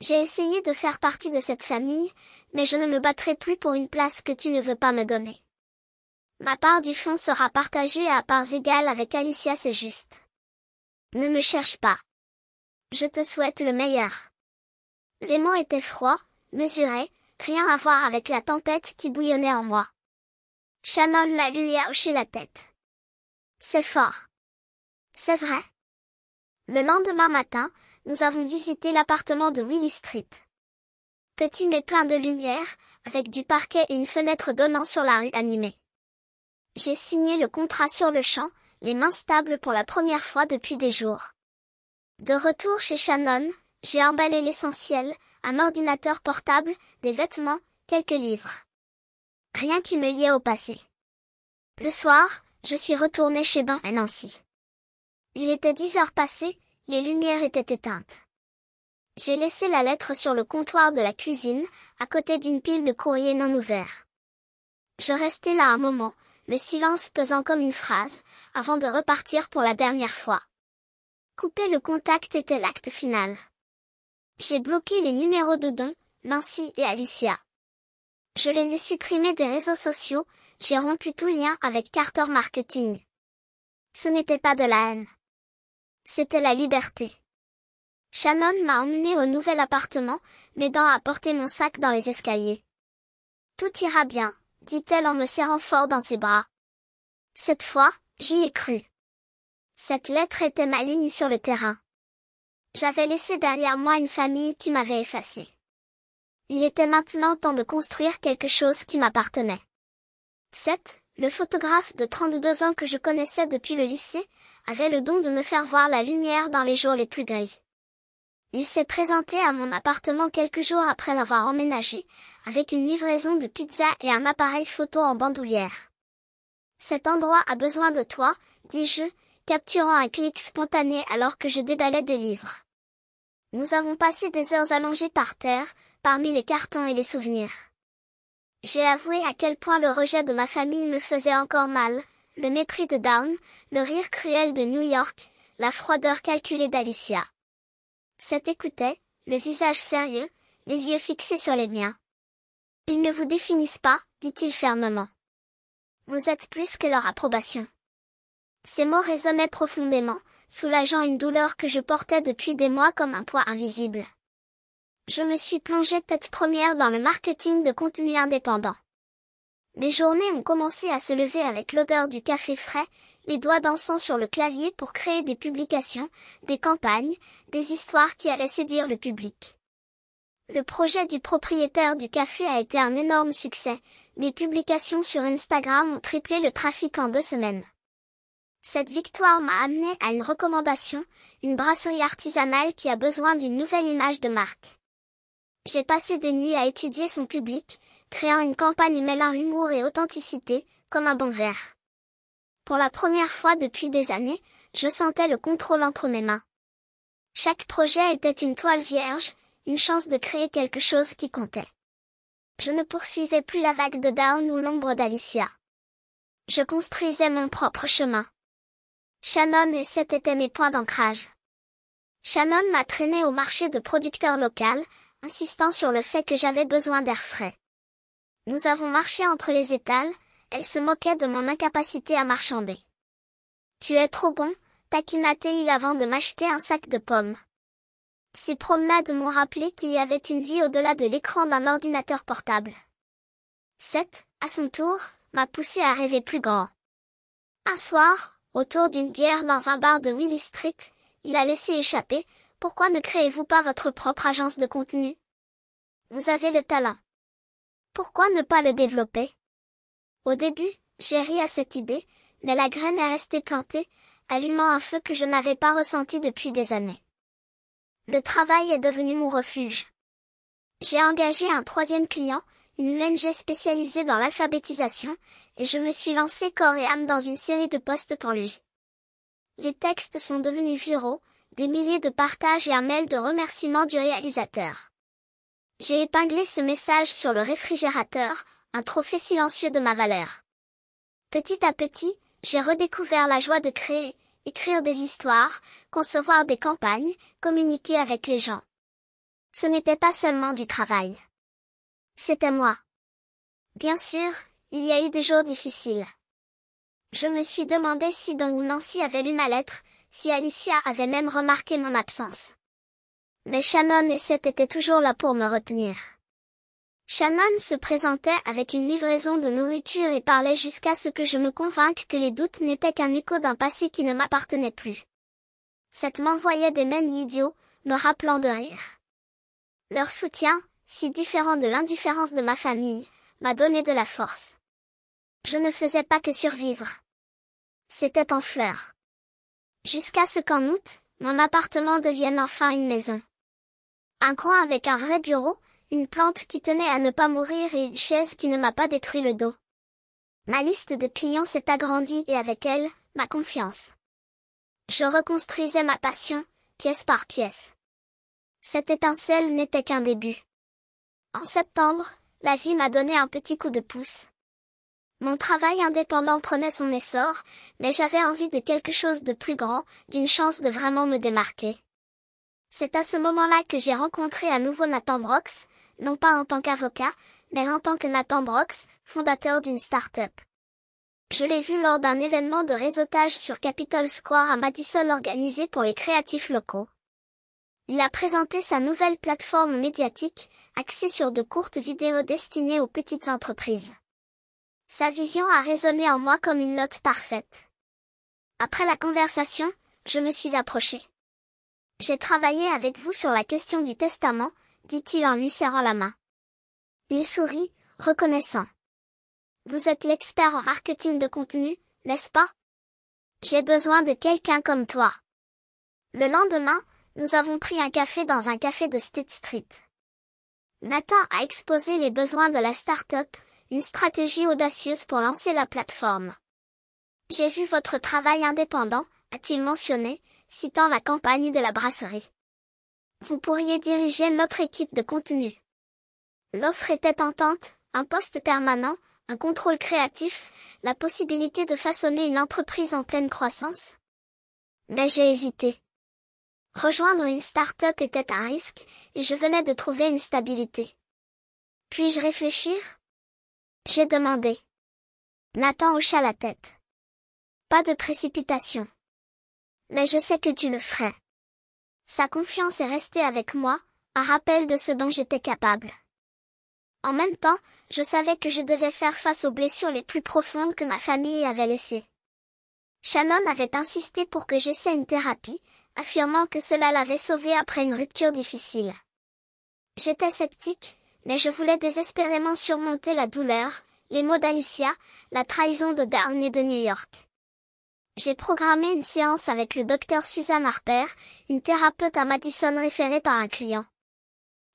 J'ai essayé de faire partie de cette famille, mais je ne me battrai plus pour une place que tu ne veux pas me donner. Ma part du fonds sera partagée à parts égales avec Alicia, c'est juste. Ne me cherche pas. Je te souhaite le meilleur. Les mots étaient froids, mesurés, rien à voir avec la tempête qui bouillonnait en moi. Shannon l'a lu et a hoché la tête. C'est fort. C'est vrai. Le lendemain matin, nous avons visité l'appartement de Willis Street. Petit mais plein de lumière, avec du parquet et une fenêtre donnant sur la rue animée. J'ai signé le contrat sur le champ, les mains stables pour la première fois depuis des jours. De retour chez Shannon, j'ai emballé l'essentiel, un ordinateur portable, des vêtements, quelques livres. Rien qui me liait au passé. Le soir, je suis retournée chez Don et Nancy. Il était 10 heures passées, Les lumières étaient éteintes. J'ai laissé la lettre sur le comptoir de la cuisine, à côté d'une pile de courriers non ouverts. Je restai là un moment, le silence pesant comme une phrase, avant de repartir pour la dernière fois. Couper le contact était l'acte final. J'ai bloqué les numéros de Don, Nancy et Alicia. Je les ai supprimés des réseaux sociaux, j'ai rompu tout lien avec Carter Marketing. Ce n'était pas de la haine. C'était la liberté. Shannon m'a emmené au nouvel appartement, m'aidant à porter mon sac dans les escaliers. Tout ira bien, dit-elle en me serrant fort dans ses bras. Cette fois, j'y ai cru. Cette lettre était ma ligne sur le terrain. J'avais laissé derrière moi une famille qui m'avait effacé. Il était maintenant temps de construire quelque chose qui m'appartenait. Seth, le photographe de 32 ans que je connaissais depuis le lycée, avait le don de me faire voir la lumière dans les jours les plus gris. Il s'est présenté à mon appartement quelques jours après l'avoir emménagé, avec une livraison de pizza et un appareil photo en bandoulière. Cet endroit a besoin de toi, dis-je, capturant un clic spontané alors que je déballais des livres. Nous avons passé des heures allongées par terre, parmi les cartons et les souvenirs. J'ai avoué à quel point le rejet de ma famille me faisait encore mal, le mépris de Down, le rire cruel de New York, la froideur calculée d'Alicia. Seth écoutait, le visage sérieux, les yeux fixés sur les miens. « Ils ne vous définissent pas, dit-il fermement. Vous êtes plus que leur approbation. » Ces mots résonnaient profondément, soulageant une douleur que je portais depuis des mois comme un poids invisible. Je me suis plongée tête première dans le marketing de contenu indépendant. Les journées ont commencé à se lever avec l'odeur du café frais, les doigts dansant sur le clavier pour créer des publications, des campagnes, des histoires qui allaient séduire le public. Le projet du propriétaire du café a été un énorme succès. Mes publications sur Instagram ont triplé le trafic en 2 semaines. Cette victoire m'a amené à une recommandation, une brasserie artisanale qui a besoin d'une nouvelle image de marque. J'ai passé des nuits à étudier son public, créant une campagne mêlant humour et authenticité, comme un bon verre. Pour la première fois depuis des années, je sentais le contrôle entre mes mains. Chaque projet était une toile vierge, une chance de créer quelque chose qui comptait. Je ne poursuivais plus la vague de Down ou l'ombre d'Alicia. Je construisais mon propre chemin. Shannon et Seth étaient mes points d'ancrage. Shannon m'a traîné au marché de producteurs locaux, insistant sur le fait que j'avais besoin d'air frais. Nous avons marché entre les étals, elle se moquait de mon incapacité à marchander. « Tu es trop bon », taquina-t-il avant de m'acheter un sac de pommes. Ces promenades m'ont rappelé qu'il y avait une vie au-delà de l'écran d'un ordinateur portable. Seth, à son tour, m'a poussé à rêver plus grand. Un soir, autour d'une bière dans un bar de Willy Street, il a laissé échapper « Pourquoi ne créez-vous pas votre propre agence de contenu? Vous avez le talent. Pourquoi ne pas le développer ?» Au début, j'ai ri à cette idée, mais la graine est restée plantée, allumant un feu que je n'avais pas ressenti depuis des années. Le travail est devenu mon refuge. J'ai engagé un 3e client, une ONG spécialisée dans l'alphabétisation, et je me suis lancé corps et âme dans une série de posts pour lui. Les textes sont devenus viraux, des milliers de partages et un mail de remerciement du réalisateur. J'ai épinglé ce message sur le réfrigérateur, un trophée silencieux de ma valeur. Petit à petit, j'ai redécouvert la joie de créer, écrire des histoires, concevoir des campagnes, communiquer avec les gens. Ce n'était pas seulement du travail. C'était moi. Bien sûr, il y a eu des jours difficiles. Je me suis demandé si Don ou Nancy avait lu ma lettre, si Alicia avait même remarqué mon absence. Mais Shannon et Seth étaient toujours là pour me retenir. Shannon se présentait avec une livraison de nourriture et parlait jusqu'à ce que je me convainque que les doutes n'étaient qu'un écho d'un passé qui ne m'appartenait plus. Seth m'envoyait des mèmes idiots, me rappelant de rire. Leur soutien, si différent de l'indifférence de ma famille, m'a donné de la force. Je ne faisais pas que survivre. C'était en fleurs. Jusqu'à ce qu'en août, mon appartement devienne enfin une maison. Un coin avec un vrai bureau, une plante qui tenait à ne pas mourir et une chaise qui ne m'a pas détruit le dos. Ma liste de clients s'est agrandie et avec elle, ma confiance. Je reconstruisais ma passion, pièce par pièce. Cette étincelle n'était qu'un début. En septembre, la vie m'a donné un petit coup de pouce. Mon travail indépendant prenait son essor, mais j'avais envie de quelque chose de plus grand, d'une chance de vraiment me démarquer. C'est à ce moment-là que j'ai rencontré à nouveau Nathan Brox, non pas en tant qu'avocat, mais en tant que Nathan Brox, fondateur d'une start-up. Je l'ai vu lors d'un événement de réseautage sur Capitol Square à Madison organisé pour les créatifs locaux. Il a présenté sa nouvelle plateforme médiatique, axée sur de courtes vidéos destinées aux petites entreprises. Sa vision a résonné en moi comme une note parfaite. Après la conversation, je me suis approchée. J'ai travaillé avec vous sur la question du testament, dit-il en lui serrant la main. Il sourit, reconnaissant. Vous êtes l'expert en marketing de contenu, n'est-ce pas? J'ai besoin de quelqu'un comme toi. Le lendemain, nous avons pris un café dans un café de State Street. Nathan a exposé les besoins de la start-up, une stratégie audacieuse pour lancer la plateforme. J'ai vu votre travail indépendant, a-t-il mentionné, citant la campagne de la brasserie. Vous pourriez diriger notre équipe de contenu. L'offre était tentante, un poste permanent, un contrôle créatif, la possibilité de façonner une entreprise en pleine croissance. Mais j'ai hésité. Rejoindre une start-up était un risque, et je venais de trouver une stabilité. Puis-je réfléchir? J'ai demandé. Nathan hocha la tête. Pas de précipitation. Mais je sais que tu le ferais. Sa confiance est restée avec moi, un rappel de ce dont j'étais capable. En même temps, je savais que je devais faire face aux blessures les plus profondes que ma famille avait laissées. Shannon avait insisté pour que j'essaie une thérapie, affirmant que cela l'avait sauvée après une rupture difficile. J'étais sceptique, mais je voulais désespérément surmonter la douleur, les mots d'Alicia, la trahison de Darn et de New York. J'ai programmé une séance avec le docteur Suzanne Harper, une thérapeute à Madison référée par un client.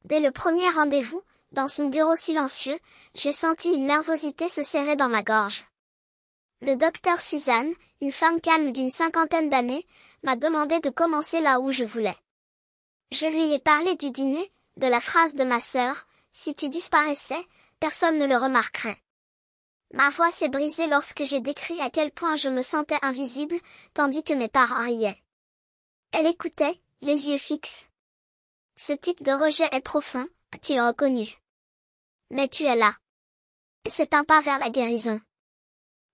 Dès le premier rendez-vous, dans son bureau silencieux, j'ai senti une nervosité se serrer dans ma gorge. Le docteur Suzanne, une femme calme d'une 50aine d'années, m'a demandé de commencer là où je voulais. Je lui ai parlé du dîner, de la phrase de ma sœur, « Si tu disparaissais, personne ne le remarquerait ». Ma voix s'est brisée lorsque j'ai décrit à quel point je me sentais invisible, tandis que mes parents riaient. Elle écoutait, les yeux fixes. Ce type de rejet est profond, a-t-il reconnu. Mais tu es là. C'est un pas vers la guérison.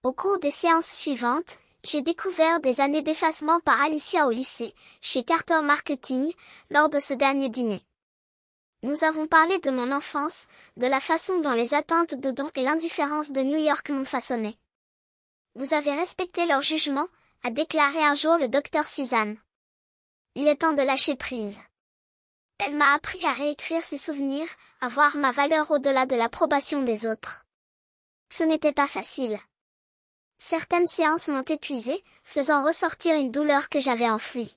Au cours des séances suivantes, j'ai découvert des années d'effacement par Alicia au lycée, chez Carter Marketing, lors de ce dernier dîner. Nous avons parlé de mon enfance, de la façon dont les attentes de Don et l'indifférence de New York m'ont façonné. Vous avez respecté leur jugement, a déclaré un jour le docteur Suzanne. Il est temps de lâcher prise. Elle m'a appris à réécrire ses souvenirs, à voir ma valeur au-delà de l'approbation des autres. Ce n'était pas facile. Certaines séances m'ont épuisé, faisant ressortir une douleur que j'avais enfouie.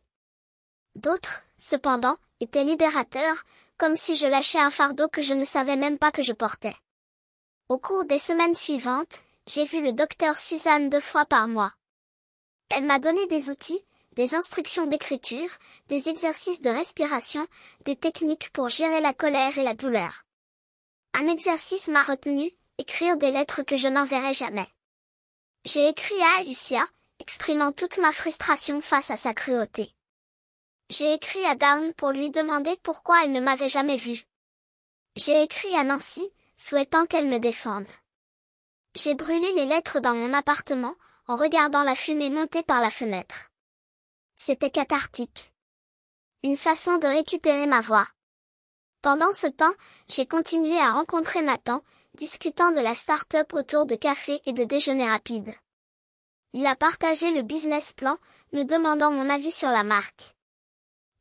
D'autres, cependant, étaient libérateurs, comme si je lâchais un fardeau que je ne savais même pas que je portais. Au cours des semaines suivantes, j'ai vu le docteur Suzanne 2 fois par mois. Elle m'a donné des outils, des instructions d'écriture, des exercices de respiration, des techniques pour gérer la colère et la douleur. Un exercice m'a retenu, écrire des lettres que je n'enverrai jamais. J'ai écrit à Alicia, exprimant toute ma frustration face à sa cruauté. J'ai écrit à Dawn pour lui demander pourquoi elle ne m'avait jamais vue. J'ai écrit à Nancy, souhaitant qu'elle me défende. J'ai brûlé les lettres dans mon appartement, en regardant la fumée monter par la fenêtre. C'était cathartique. Une façon de récupérer ma voix. Pendant ce temps, j'ai continué à rencontrer Nathan, discutant de la start-up autour de café et de déjeuner rapide. Il a partagé le business plan, me demandant mon avis sur la marque.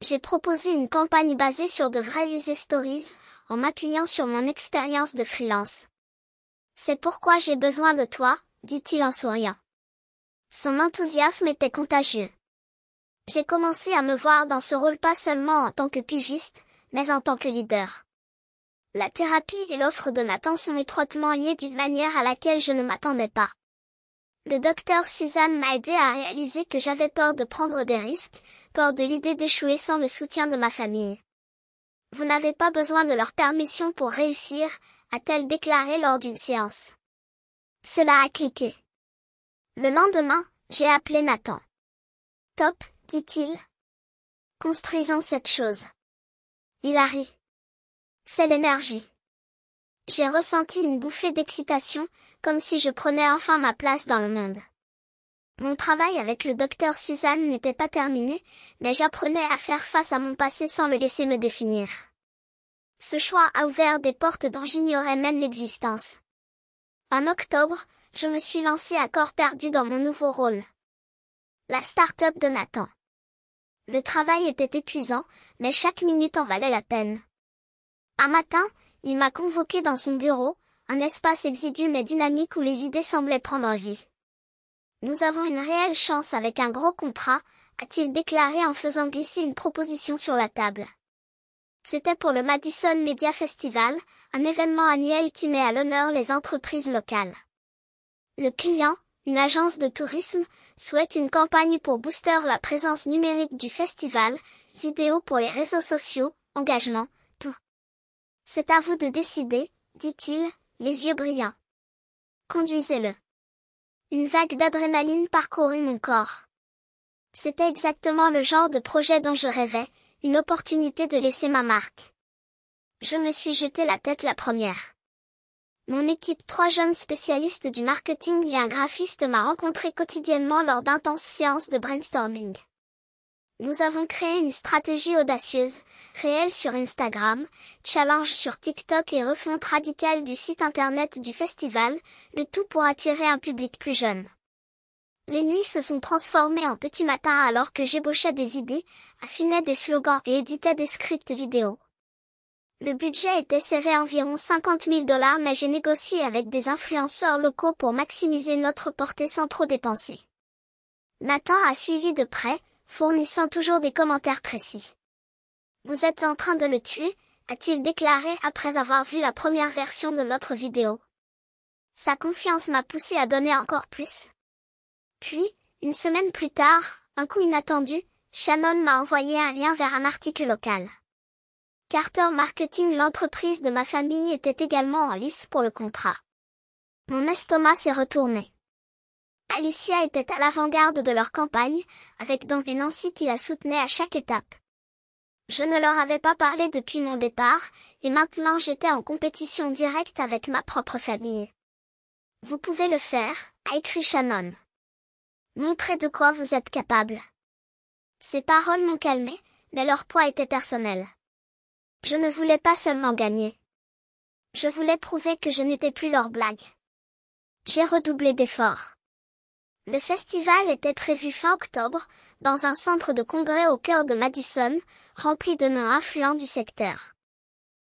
J'ai proposé une campagne basée sur de vraies user stories, en m'appuyant sur mon expérience de freelance. C'est pourquoi j'ai besoin de toi, dit-il en souriant. Son enthousiasme était contagieux. J'ai commencé à me voir dans ce rôle pas seulement en tant que pigiste, mais en tant que leader. La thérapie et l'offre de Nathan sont étroitement liées d'une manière à laquelle je ne m'attendais pas. Le docteur Suzanne m'a aidé à réaliser que j'avais peur de prendre des risques, peur de l'idée d'échouer sans le soutien de ma famille. Vous n'avez pas besoin de leur permission pour réussir, a-t-elle déclaré lors d'une séance. Cela a cliqué. Le lendemain, j'ai appelé Nathan. Top, dit-il. Construisons cette chose. Il a ri. C'est l'énergie. J'ai ressenti une bouffée d'excitation, comme si je prenais enfin ma place dans le monde. Mon travail avec le docteur Suzanne n'était pas terminé, mais j'apprenais à faire face à mon passé sans le laisser me définir. Ce choix a ouvert des portes dont j'ignorais même l'existence. En octobre, je me suis lancée à corps perdu dans mon nouveau rôle. La start-up de Nathan. Le travail était épuisant, mais chaque minute en valait la peine. Un matin, il m'a convoqué dans son bureau, un espace exigu mais dynamique où les idées semblaient prendre vie. Nous avons une réelle chance avec un gros contrat, a-t-il déclaré en faisant glisser une proposition sur la table. C'était pour le Madison Media Festival, un événement annuel qui met à l'honneur les entreprises locales. Le client, une agence de tourisme, souhaite une campagne pour booster la présence numérique du festival, vidéo pour les réseaux sociaux, engagement, tout. C'est à vous de décider, dit-il, les yeux brillants. Conduisez-le. Une vague d'adrénaline parcourut mon corps. C'était exactement le genre de projet dont je rêvais, une opportunité de laisser ma marque. Je me suis jeté la tête la première. Mon équipe, 3 jeunes spécialistes du marketing et un graphiste m'a rencontré quotidiennement lors d'intenses séances de brainstorming. Nous avons créé une stratégie audacieuse, réelle sur Instagram, challenge sur TikTok et refonte radicale du site internet du festival, le tout pour attirer un public plus jeune. Les nuits se sont transformées en petits matins alors que j'ébauchais des idées, affinais des slogans et éditais des scripts vidéo. Le budget était serré à environ 50 000 $ mais j'ai négocié avec des influenceurs locaux pour maximiser notre portée sans trop dépenser. Nathan a suivi de près, fournissant toujours des commentaires précis. Vous êtes en train de le tuer, a-t-il déclaré après avoir vu la première version de notre vidéo. Sa confiance m'a poussé à donner encore plus. Puis, une semaine plus tard, un coup inattendu, Shannon m'a envoyé un lien vers un article local. Carter Marketing, l'entreprise de ma famille, était également en lice pour le contrat. Mon estomac s'est retourné. Alicia était à l'avant-garde de leur campagne, avec Don et Nancy qui la soutenaient à chaque étape. Je ne leur avais pas parlé depuis mon départ, et maintenant j'étais en compétition directe avec ma propre famille. Vous pouvez le faire, a écrit Shannon. Montrez de quoi vous êtes capable. Ces paroles m'ont calmé, mais leur poids était personnel. Je ne voulais pas seulement gagner. Je voulais prouver que je n'étais plus leur blague. J'ai redoublé d'efforts. Le festival était prévu fin octobre, dans un centre de congrès au cœur de Madison, rempli de noms influents du secteur.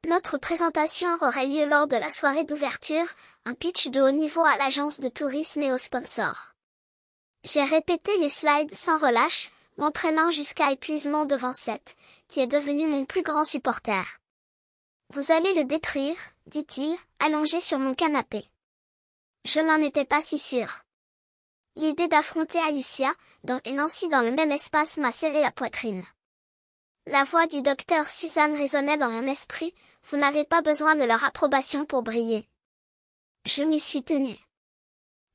Notre présentation aurait lieu lors de la soirée d'ouverture, un pitch de haut niveau à l'agence de tourisme et aux sponsors. J'ai répété les slides sans relâche, m'entraînant jusqu'à épuisement devant Seth, qui est devenu mon plus grand supporter. Vous allez le détruire, dit-il, allongé sur mon canapé. Je n'en étais pas si sûre. L'idée d'affronter Alicia, Don et Nancy dans le même espace m'a serré la poitrine. La voix du docteur Suzanne résonnait dans mon esprit, vous n'avez pas besoin de leur approbation pour briller. Je m'y suis tenue.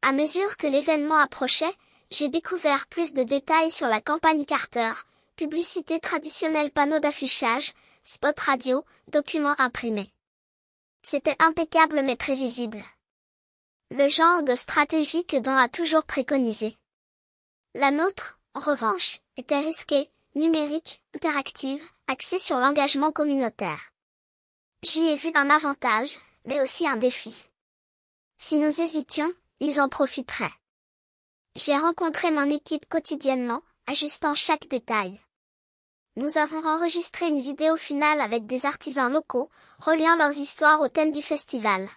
À mesure que l'événement approchait, j'ai découvert plus de détails sur la campagne Carter, publicité traditionnelle, panneaux d'affichage, spot radio, documents imprimés. C'était impeccable mais prévisible. Le genre de stratégie que Don a toujours préconisé. La nôtre, en revanche, était risquée, numérique, interactive, axée sur l'engagement communautaire. J'y ai vu un avantage, mais aussi un défi. Si nous hésitions, ils en profiteraient. J'ai rencontré mon équipe quotidiennement, ajustant chaque détail. Nous avons enregistré une vidéo finale avec des artisans locaux, reliant leurs histoires au thème du festival.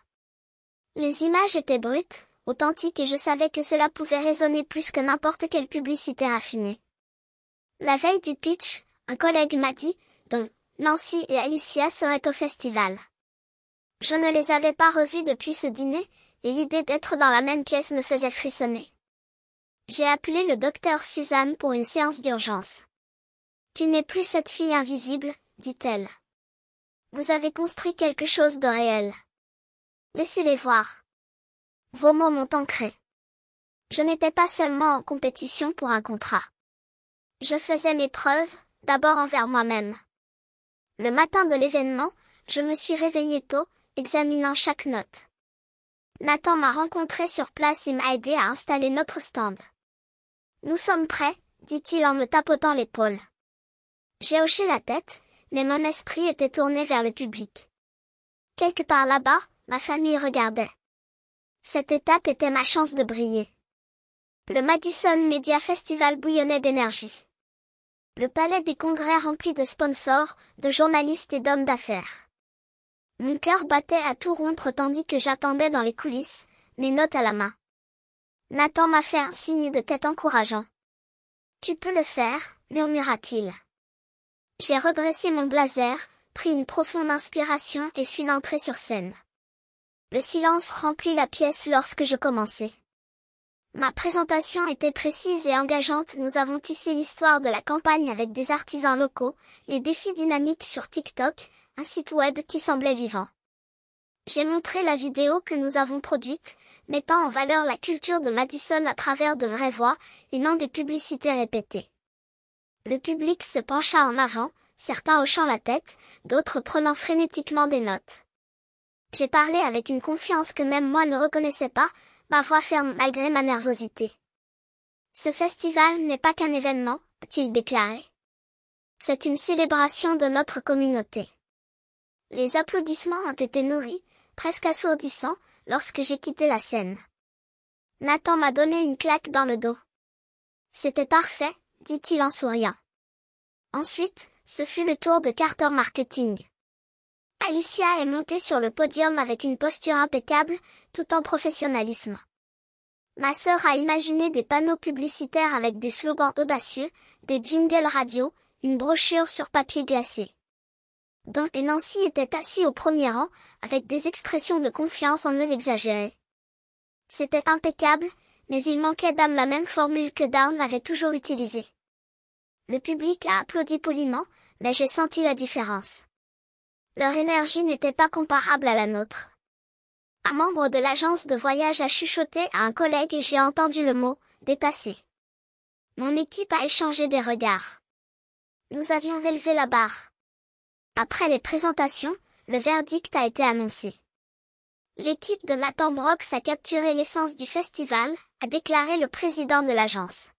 Les images étaient brutes, authentiques et je savais que cela pouvait résonner plus que n'importe quelle publicité raffinée. La veille du pitch, un collègue m'a dit, Don, Nancy et Alicia seraient au festival. Je ne les avais pas revus depuis ce dîner, et l'idée d'être dans la même pièce me faisait frissonner. J'ai appelé le docteur Suzanne pour une séance d'urgence. Tu n'es plus cette fille invisible, dit-elle. Vous avez construit quelque chose de réel. Laissez-les voir. Vos mots m'ont ancré. Je n'étais pas seulement en compétition pour un contrat. Je faisais mes preuves, d'abord envers moi-même. Le matin de l'événement, je me suis réveillée tôt, examinant chaque note. Nathan m'a rencontré sur place et m'a aidé à installer notre stand. Nous sommes prêts, dit-il en me tapotant l'épaule. J'ai hoché la tête, mais mon esprit était tourné vers le public. Quelque part là-bas, ma famille regardait. Cette étape était ma chance de briller. Le Madison Media Festival bouillonnait d'énergie. Le palais des congrès rempli de sponsors, de journalistes et d'hommes d'affaires. Mon cœur battait à tout rompre tandis que j'attendais dans les coulisses, mes notes à la main. Nathan m'a fait un signe de tête encourageant. « Tu peux le faire », murmura-t-il. J'ai redressé mon blazer, pris une profonde inspiration et suis entré sur scène. Le silence remplit la pièce lorsque je commençai. Ma présentation était précise et engageante. Nous avons tissé l'histoire de la campagne avec des artisans locaux, les défis dynamiques sur TikTok, un site web qui semblait vivant. J'ai montré la vidéo que nous avons produite, mettant en valeur la culture de Madison à travers de vraies voix, et non des publicités répétées. Le public se pencha en avant, certains hochant la tête, d'autres prenant frénétiquement des notes. J'ai parlé avec une confiance que même moi ne reconnaissais pas, ma voix ferme malgré ma nervosité. Ce festival n'est pas qu'un événement, a-t-il déclaré. C'est une célébration de notre communauté. Les applaudissements ont été nourris, presque assourdissants, lorsque j'ai quitté la scène. Nathan m'a donné une claque dans le dos. C'était parfait, dit-il en souriant. Ensuite, ce fut le tour de Carter Marketing. Alicia est montée sur le podium avec une posture impeccable, tout en professionnalisme. Ma sœur a imaginé des panneaux publicitaires avec des slogans audacieux, des jingles radio, une brochure sur papier glacé. Don et Nancy étaient assis au premier rang, avec des expressions de confiance en eux exagérées. C'était impeccable, mais il manquait d'âme, la même formule que Down avait toujours utilisée. Le public a applaudi poliment, mais j'ai senti la différence. Leur énergie n'était pas comparable à la nôtre. Un membre de l'agence de voyage a chuchoté à un collègue et j'ai entendu le mot « dépassé ». Mon équipe a échangé des regards. Nous avions élevé la barre. Après les présentations, le verdict a été annoncé. L'équipe de Nathan Brox a capturé l'essence du festival, a déclaré le président de l'agence.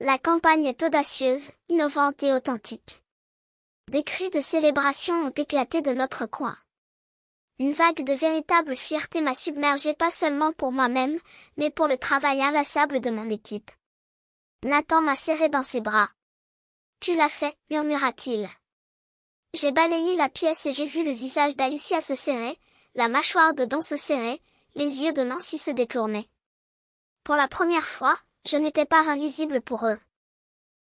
La campagne est audacieuse, innovante et authentique. Des cris de célébration ont éclaté de notre coin. Une vague de véritable fierté m'a submergé, pas seulement pour moi-même, mais pour le travail inlassable de mon équipe. Nathan m'a serré dans ses bras. « Tu l'as fait », murmura-t-il. J'ai balayé la pièce et j'ai vu le visage d'Alicia se serrer, la mâchoire de Don se serrer, les yeux de Nancy se détourner. Pour la première fois, je n'étais pas invisible pour eux.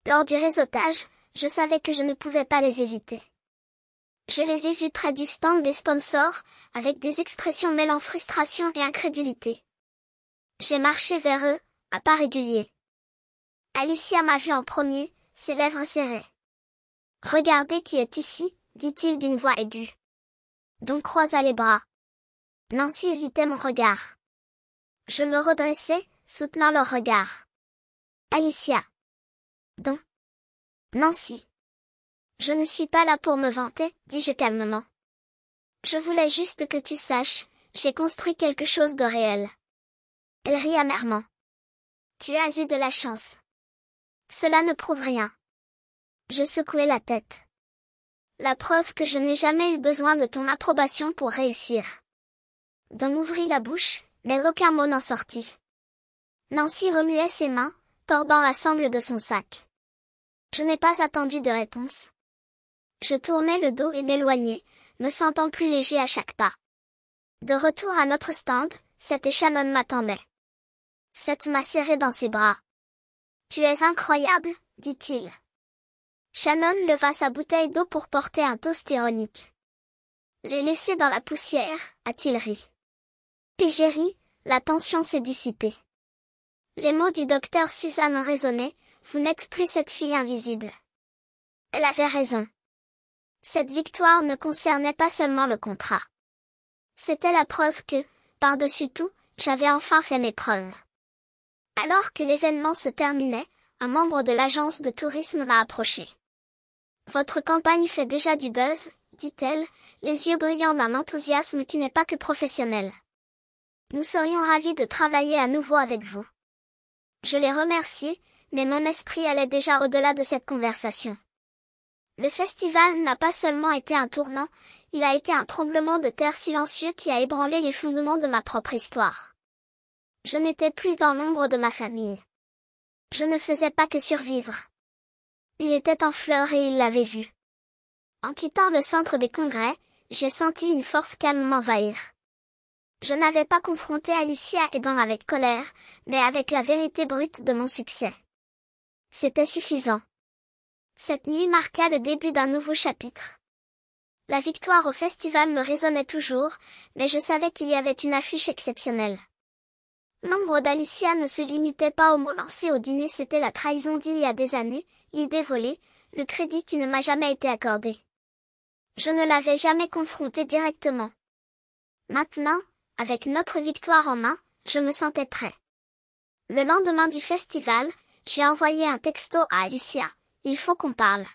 Lors du réseautage, je savais que je ne pouvais pas les éviter. Je les ai vus près du stand des sponsors, avec des expressions mêlant frustration et incrédulité. J'ai marché vers eux, à pas réguliers. Alicia m'a vu en premier, ses lèvres serrées. « Regardez qui est ici », dit-il d'une voix aiguë. Don croisa les bras. Nancy évitait mon regard. Je me redressai, soutenant leur regard. Alicia. Don. Nancy. Je ne suis pas là pour me vanter, dis-je calmement. Je voulais juste que tu saches, j'ai construit quelque chose de réel. Elle rit amèrement. Tu as eu de la chance. Cela ne prouve rien. Je secouai la tête. La preuve que je n'ai jamais eu besoin de ton approbation pour réussir. Don ouvrit la bouche, mais aucun mot n'en sortit. Nancy remuait ses mains, tordant la sangle de son sac. Je n'ai pas attendu de réponse. Je tournai le dos et m'éloignai, me sentant plus léger à chaque pas. De retour à notre stand, Seth et Shannon m'attendaient. Seth m'a serré dans ses bras. « Tu es incroyable », dit-il. Shannon leva sa bouteille d'eau pour porter un toast ironique. « Les laisser dans la poussière », a-t-il ri. Puis j'ai ri, la tension s'est dissipée. Les mots du docteur Suzanne ont résonné, « Vous n'êtes plus cette fille invisible. Elle avait raison. Cette victoire ne concernait pas seulement le contrat. C'était la preuve que, par-dessus tout, j'avais enfin fait mes preuves. Alors que l'événement se terminait, un membre de l'agence de tourisme m'a approché. Votre campagne fait déjà du buzz, dit-elle, les yeux brillants d'un enthousiasme qui n'est pas que professionnel. Nous serions ravis de travailler à nouveau avec vous. Je les remercie, mais mon esprit allait déjà au-delà de cette conversation. Le festival n'a pas seulement été un tournant, il a été un tremblement de terre silencieux qui a ébranlé les fondements de ma propre histoire. Je n'étais plus dans l'ombre de ma famille. Je ne faisais pas que survivre. Il était en fleurs et il l'avait vu. En quittant le centre des congrès, j'ai senti une force calme m'envahir. Je n'avais pas confronté Alicia Edan avec colère, mais avec la vérité brute de mon succès. C'était suffisant. Cette nuit marqua le début d'un nouveau chapitre. La victoire au festival me résonnait toujours, mais je savais qu'il y avait une affiche exceptionnelle. L'ombre d'Alicia ne se limitait pas aux mots lancés au dîner, c'était la trahison d'il y a des années, l'idée volée, le crédit qui ne m'a jamais été accordé. Je ne l'avais jamais confronté directement. Maintenant, avec notre victoire en main, je me sentais prêt. Le lendemain du festival, j'ai envoyé un texto à Alicia. Il faut qu'on parle.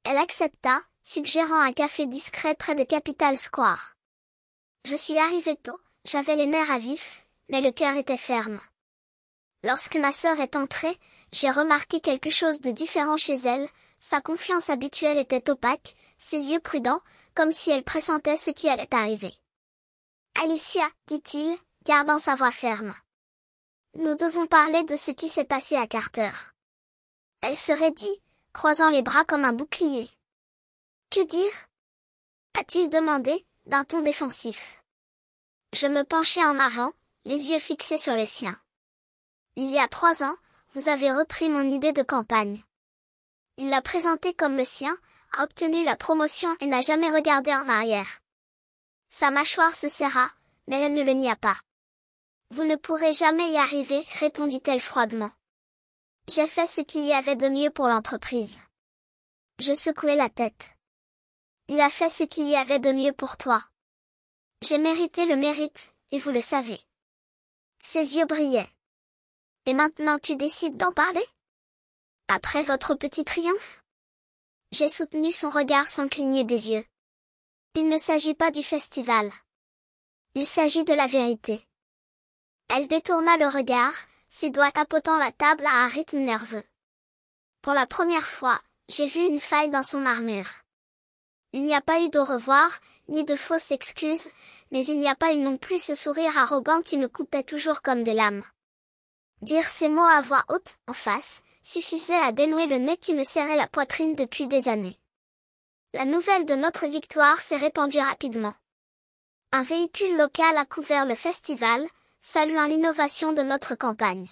Elle accepta, suggérant un café discret près de Capital Square. Je suis arrivée tôt, j'avais les nerfs à vif, mais le cœur était ferme. Lorsque ma sœur est entrée, j'ai remarqué quelque chose de différent chez elle, sa confiance habituelle était opaque, ses yeux prudents, comme si elle pressentait ce qui allait arriver. Alicia, dit-il, gardant sa voix ferme. Nous devons parler de ce qui s'est passé à Carter. Elle se raidit, croisant les bras comme un bouclier. Que dire? A-t-il demandé, d'un ton défensif. Je me penchai en avant, les yeux fixés sur les siens. Il y a 3 ans, vous avez repris mon idée de campagne. Il l'a présentée comme le sien, a obtenu la promotion et n'a jamais regardé en arrière. Sa mâchoire se serra, mais elle ne le nia pas. Vous ne pourrez jamais y arriver, répondit-elle froidement. J'ai fait ce qu'il y avait de mieux pour l'entreprise. Je secouai la tête. Il a fait ce qu'il y avait de mieux pour toi. J'ai mérité le mérite, et vous le savez. Ses yeux brillaient. Et maintenant tu décides d'en parler? Après votre petit triomphe? J'ai soutenu son regard sans cligner des yeux. Il ne s'agit pas du festival. Il s'agit de la vérité. Elle détourna le regard, ses doigts tapotant la table à un rythme nerveux. Pour la première fois, j'ai vu une faille dans son armure. Il n'y a pas eu d'au revoir, ni de fausses excuses, mais il n'y a pas eu non plus ce sourire arrogant qui me coupait toujours comme des lames. Dire ces mots à voix haute, en face, suffisait à dénouer le nœud qui me serrait la poitrine depuis des années. La nouvelle de notre victoire s'est répandue rapidement. Un véhicule local a couvert le festival, saluant l'innovation de notre campagne.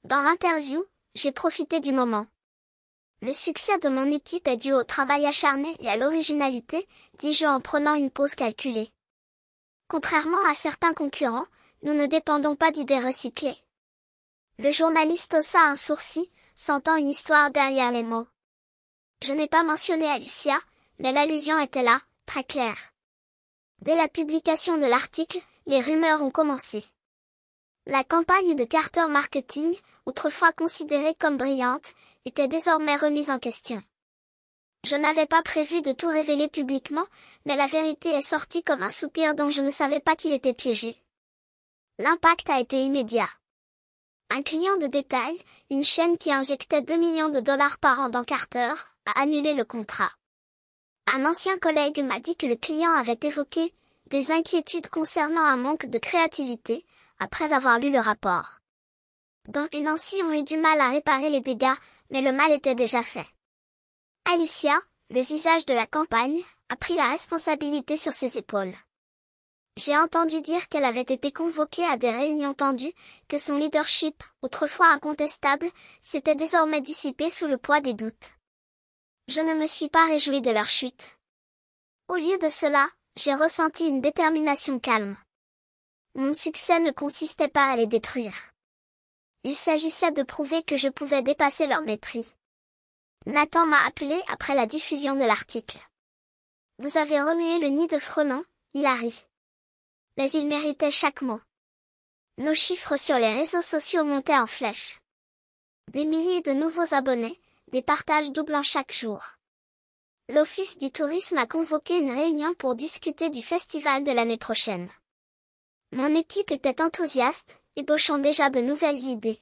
Dans l'interview, j'ai profité du moment. Le succès de mon équipe est dû au travail acharné et à l'originalité, dis-je en prenant une pause calculée. Contrairement à certains concurrents, nous ne dépendons pas d'idées recyclées. Le journaliste haussa un sourcil, sentant une histoire derrière les mots. Je n'ai pas mentionné Alicia, mais l'allusion était là, très claire. Dès la publication de l'article, les rumeurs ont commencé. La campagne de Carter Marketing, autrefois considérée comme brillante, était désormais remise en question. Je n'avais pas prévu de tout révéler publiquement, mais la vérité est sortie comme un soupir dont je ne savais pas qu'il était piégé. L'impact a été immédiat. Un client de détail, une chaîne qui injectait 2 millions de dollars par an dans Carter, a annulé le contrat. Un ancien collègue m'a dit que le client avait évoqué des inquiétudes concernant un manque de créativité, après avoir lu le rapport. Don et Nancy ont eu du mal à réparer les dégâts, mais le mal était déjà fait. Alicia, le visage de la campagne, a pris la responsabilité sur ses épaules. J'ai entendu dire qu'elle avait été convoquée à des réunions tendues, que son leadership, autrefois incontestable, s'était désormais dissipé sous le poids des doutes. Je ne me suis pas réjouie de leur chute. Au lieu de cela, j'ai ressenti une détermination calme. Mon succès ne consistait pas à les détruire. Il s'agissait de prouver que je pouvais dépasser leur mépris. Nathan m'a appelé après la diffusion de l'article. Vous avez remué le nid de frelons, Hilary. Mais il méritait chaque mot. Nos chiffres sur les réseaux sociaux montaient en flèche. Des milliers de nouveaux abonnés, des partages doublant chaque jour. L'Office du tourisme a convoqué une réunion pour discuter du festival de l'année prochaine. Mon équipe était enthousiaste, ébauchant déjà de nouvelles idées.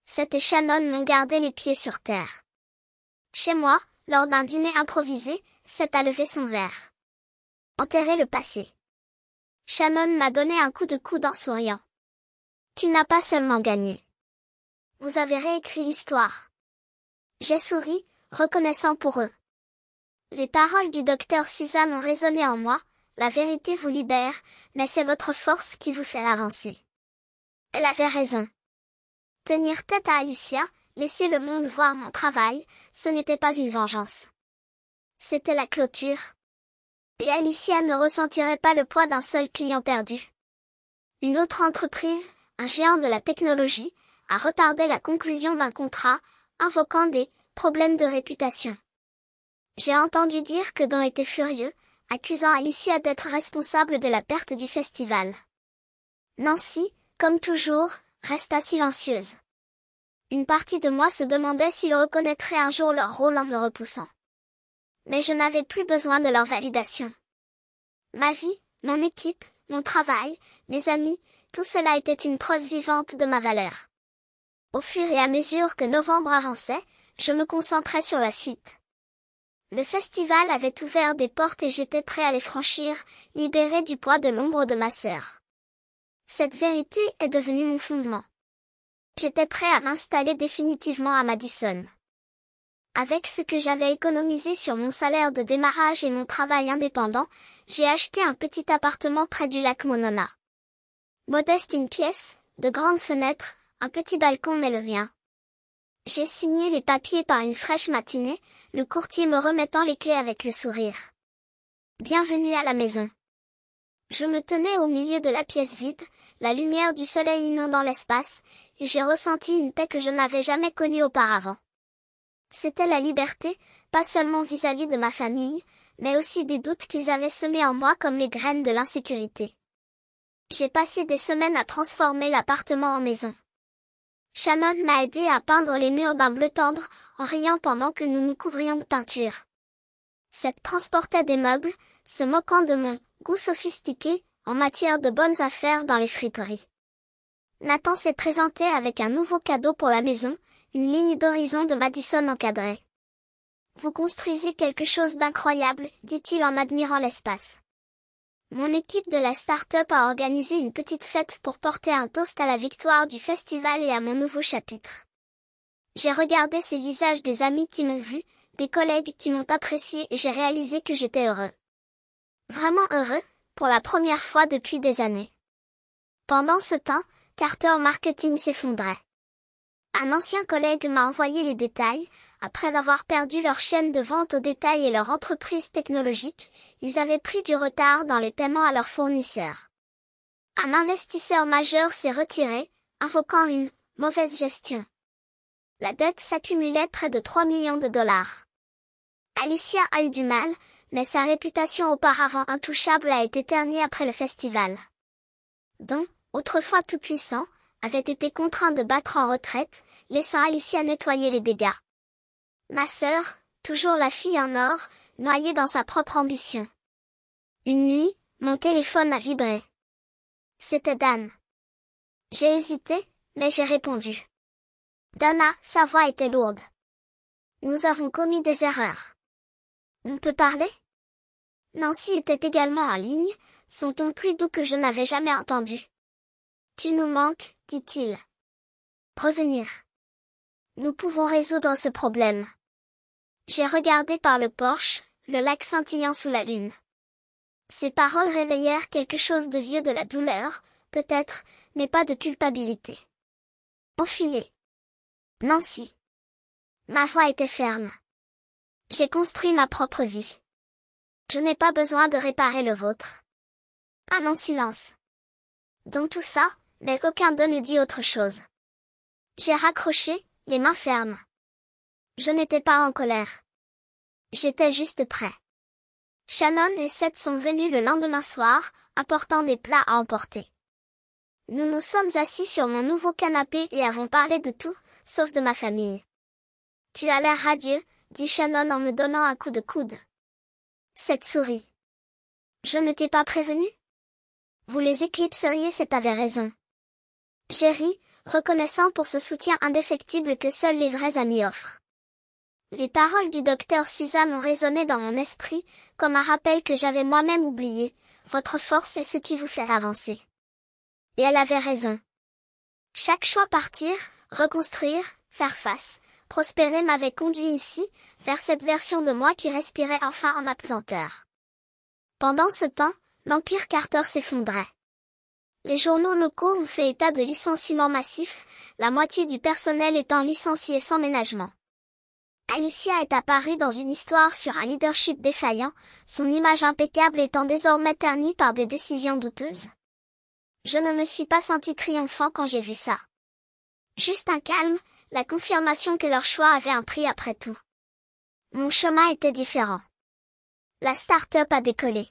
Seth et Shannon m'ont gardé les pieds sur terre. Chez moi, lors d'un dîner improvisé, Seth a levé son verre. Enterrer le passé. Shannon m'a donné un coup de coude en souriant. Tu n'as pas seulement gagné. Vous avez réécrit l'histoire. J'ai souri, reconnaissant pour eux. Les paroles du docteur Suzanne ont résonné en moi, la vérité vous libère, mais c'est votre force qui vous fait avancer. Elle avait raison. Tenir tête à Alicia, laisser le monde voir mon travail, ce n'était pas une vengeance. C'était la clôture. Et Alicia ne ressentirait pas le poids d'un seul client perdu. Une autre entreprise, un géant de la technologie, a retardé la conclusion d'un contrat, invoquant des problèmes de réputation. J'ai entendu dire que Don était furieux, accusant Alicia d'être responsable de la perte du festival. Nancy, comme toujours, resta silencieuse. Une partie de moi se demandait s'ils reconnaîtraient un jour leur rôle en me repoussant. Mais je n'avais plus besoin de leur validation. Ma vie, mon équipe, mon travail, mes amis, tout cela était une preuve vivante de ma valeur. Au fur et à mesure que novembre avançait, je me concentrais sur la suite. Le festival avait ouvert des portes et j'étais prêt à les franchir, libéré du poids de l'ombre de ma sœur. Cette vérité est devenue mon fondement. J'étais prêt à m'installer définitivement à Madison. Avec ce que j'avais économisé sur mon salaire de démarrage et mon travail indépendant, j'ai acheté un petit appartement près du lac Monona. Modeste une pièce, de grandes fenêtres, un petit balcon mais le mien. J'ai signé les papiers par une fraîche matinée, le courtier me remettant les clés avec le sourire. Bienvenue à la maison. Je me tenais au milieu de la pièce vide, la lumière du soleil inondant l'espace, et j'ai ressenti une paix que je n'avais jamais connue auparavant. C'était la liberté, pas seulement vis-à-vis de ma famille, mais aussi des doutes qu'ils avaient semés en moi comme les graines de l'insécurité. J'ai passé des semaines à transformer l'appartement en maison. Shannon m'a aidé à peindre les murs d'un bleu tendre, en riant pendant que nous nous couvrions de peinture. Seth transportait des meubles, se moquant de mon goût sophistiqué, en matière de bonnes affaires dans les friperies. Nathan s'est présenté avec un nouveau cadeau pour la maison, une ligne d'horizon de Madison encadrée. Vous construisez quelque chose d'incroyable, dit-il en admirant l'espace. Mon équipe de la start-up a organisé une petite fête pour porter un toast à la victoire du festival et à mon nouveau chapitre. J'ai regardé ces visages des amis qui m'ont vu, des collègues qui m'ont apprécié et j'ai réalisé que j'étais heureux. Vraiment heureux, pour la première fois depuis des années. Pendant ce temps, Carter Marketing s'effondrait. Un ancien collègue m'a envoyé les détails. Après avoir perdu leur chaîne de vente au détail et leur entreprise technologique, ils avaient pris du retard dans les paiements à leurs fournisseurs. Un investisseur majeur s'est retiré, invoquant une mauvaise gestion. La dette s'accumulait près de 3 millions de dollars. Alicia a eu du mal, mais sa réputation auparavant intouchable a été ternie après le festival. Don, autrefois tout-puissant, avait été contraint de battre en retraite, laissant Alicia nettoyer les dégâts. Ma sœur, toujours la fille en or, noyée dans sa propre ambition. Une nuit, mon téléphone a vibré. C'était Dan. J'ai hésité, mais j'ai répondu. Dana, sa voix était lourde. Nous avons commis des erreurs. On peut parler? Nancy était également en ligne, son ton plus doux que je n'avais jamais entendu. Tu nous manques, dit-il. Revenir. Nous pouvons résoudre ce problème. J'ai regardé par le porche, le lac scintillant sous la lune. Ces paroles réveillèrent quelque chose de vieux de la douleur, peut-être, mais pas de culpabilité. Enfilé. Nancy. Ma voix était ferme. J'ai construit ma propre vie. Je n'ai pas besoin de réparer le vôtre. Un long silence. Dans tout ça, mais aucun d'eux ne dit autre chose. J'ai raccroché, les mains fermes. Je n'étais pas en colère. J'étais juste prêt. Shannon et Seth sont venus le lendemain soir, apportant des plats à emporter. Nous nous sommes assis sur mon nouveau canapé et avons parlé de tout, sauf de ma famille. Tu as l'air radieux, dit Shannon en me donnant un coup de coude. Seth sourit. Je ne t'ai pas prévenu? Vous les éclipseriez, Seth avait raison. J'ai ri, reconnaissant pour ce soutien indéfectible que seuls les vrais amis offrent. Les paroles du docteur Suzanne ont résonné dans mon esprit, comme un rappel que j'avais moi-même oublié. Votre force est ce qui vous fait avancer. Et elle avait raison. Chaque choix partir, reconstruire, faire face, prospérer m'avait conduit ici, vers cette version de moi qui respirait enfin en apesanteur. Pendant ce temps, l'Empire Carter s'effondrait. Les journaux locaux ont fait état de licenciements massifs, la moitié du personnel étant licencié sans ménagement. Alicia est apparue dans une histoire sur un leadership défaillant, son image impeccable étant désormais ternie par des décisions douteuses. Je ne me suis pas senti triomphant quand j'ai vu ça. Juste un calme, la confirmation que leur choix avait un prix après tout. Mon chemin était différent. La start-up a décollé.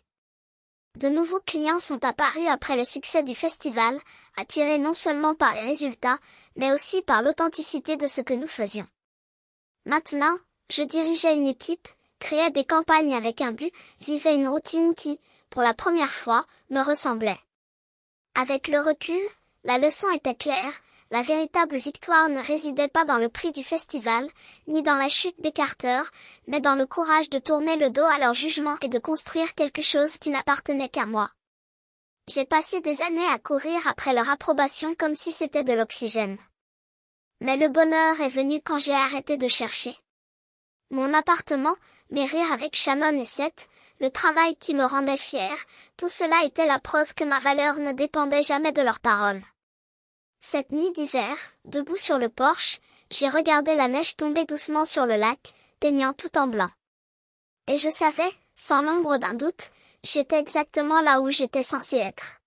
De nouveaux clients sont apparus après le succès du festival, attirés non seulement par les résultats, mais aussi par l'authenticité de ce que nous faisions. Maintenant, je dirigeais une équipe, créais des campagnes avec un but, vivais une routine qui, pour la première fois, me ressemblait. Avec le recul, la leçon était claire, la véritable victoire ne résidait pas dans le prix du festival, ni dans la chute des Carter, mais dans le courage de tourner le dos à leur jugement et de construire quelque chose qui n'appartenait qu'à moi. J'ai passé des années à courir après leur approbation comme si c'était de l'oxygène. Mais le bonheur est venu quand j'ai arrêté de chercher. Mon appartement, mes rires avec Shannon et Seth, le travail qui me rendait fier, tout cela était la preuve que ma valeur ne dépendait jamais de leurs paroles. Cette nuit d'hiver, debout sur le porche, j'ai regardé la neige tomber doucement sur le lac, peignant tout en blanc. Et je savais, sans l'ombre d'un doute, j'étais exactement là où j'étais censé être.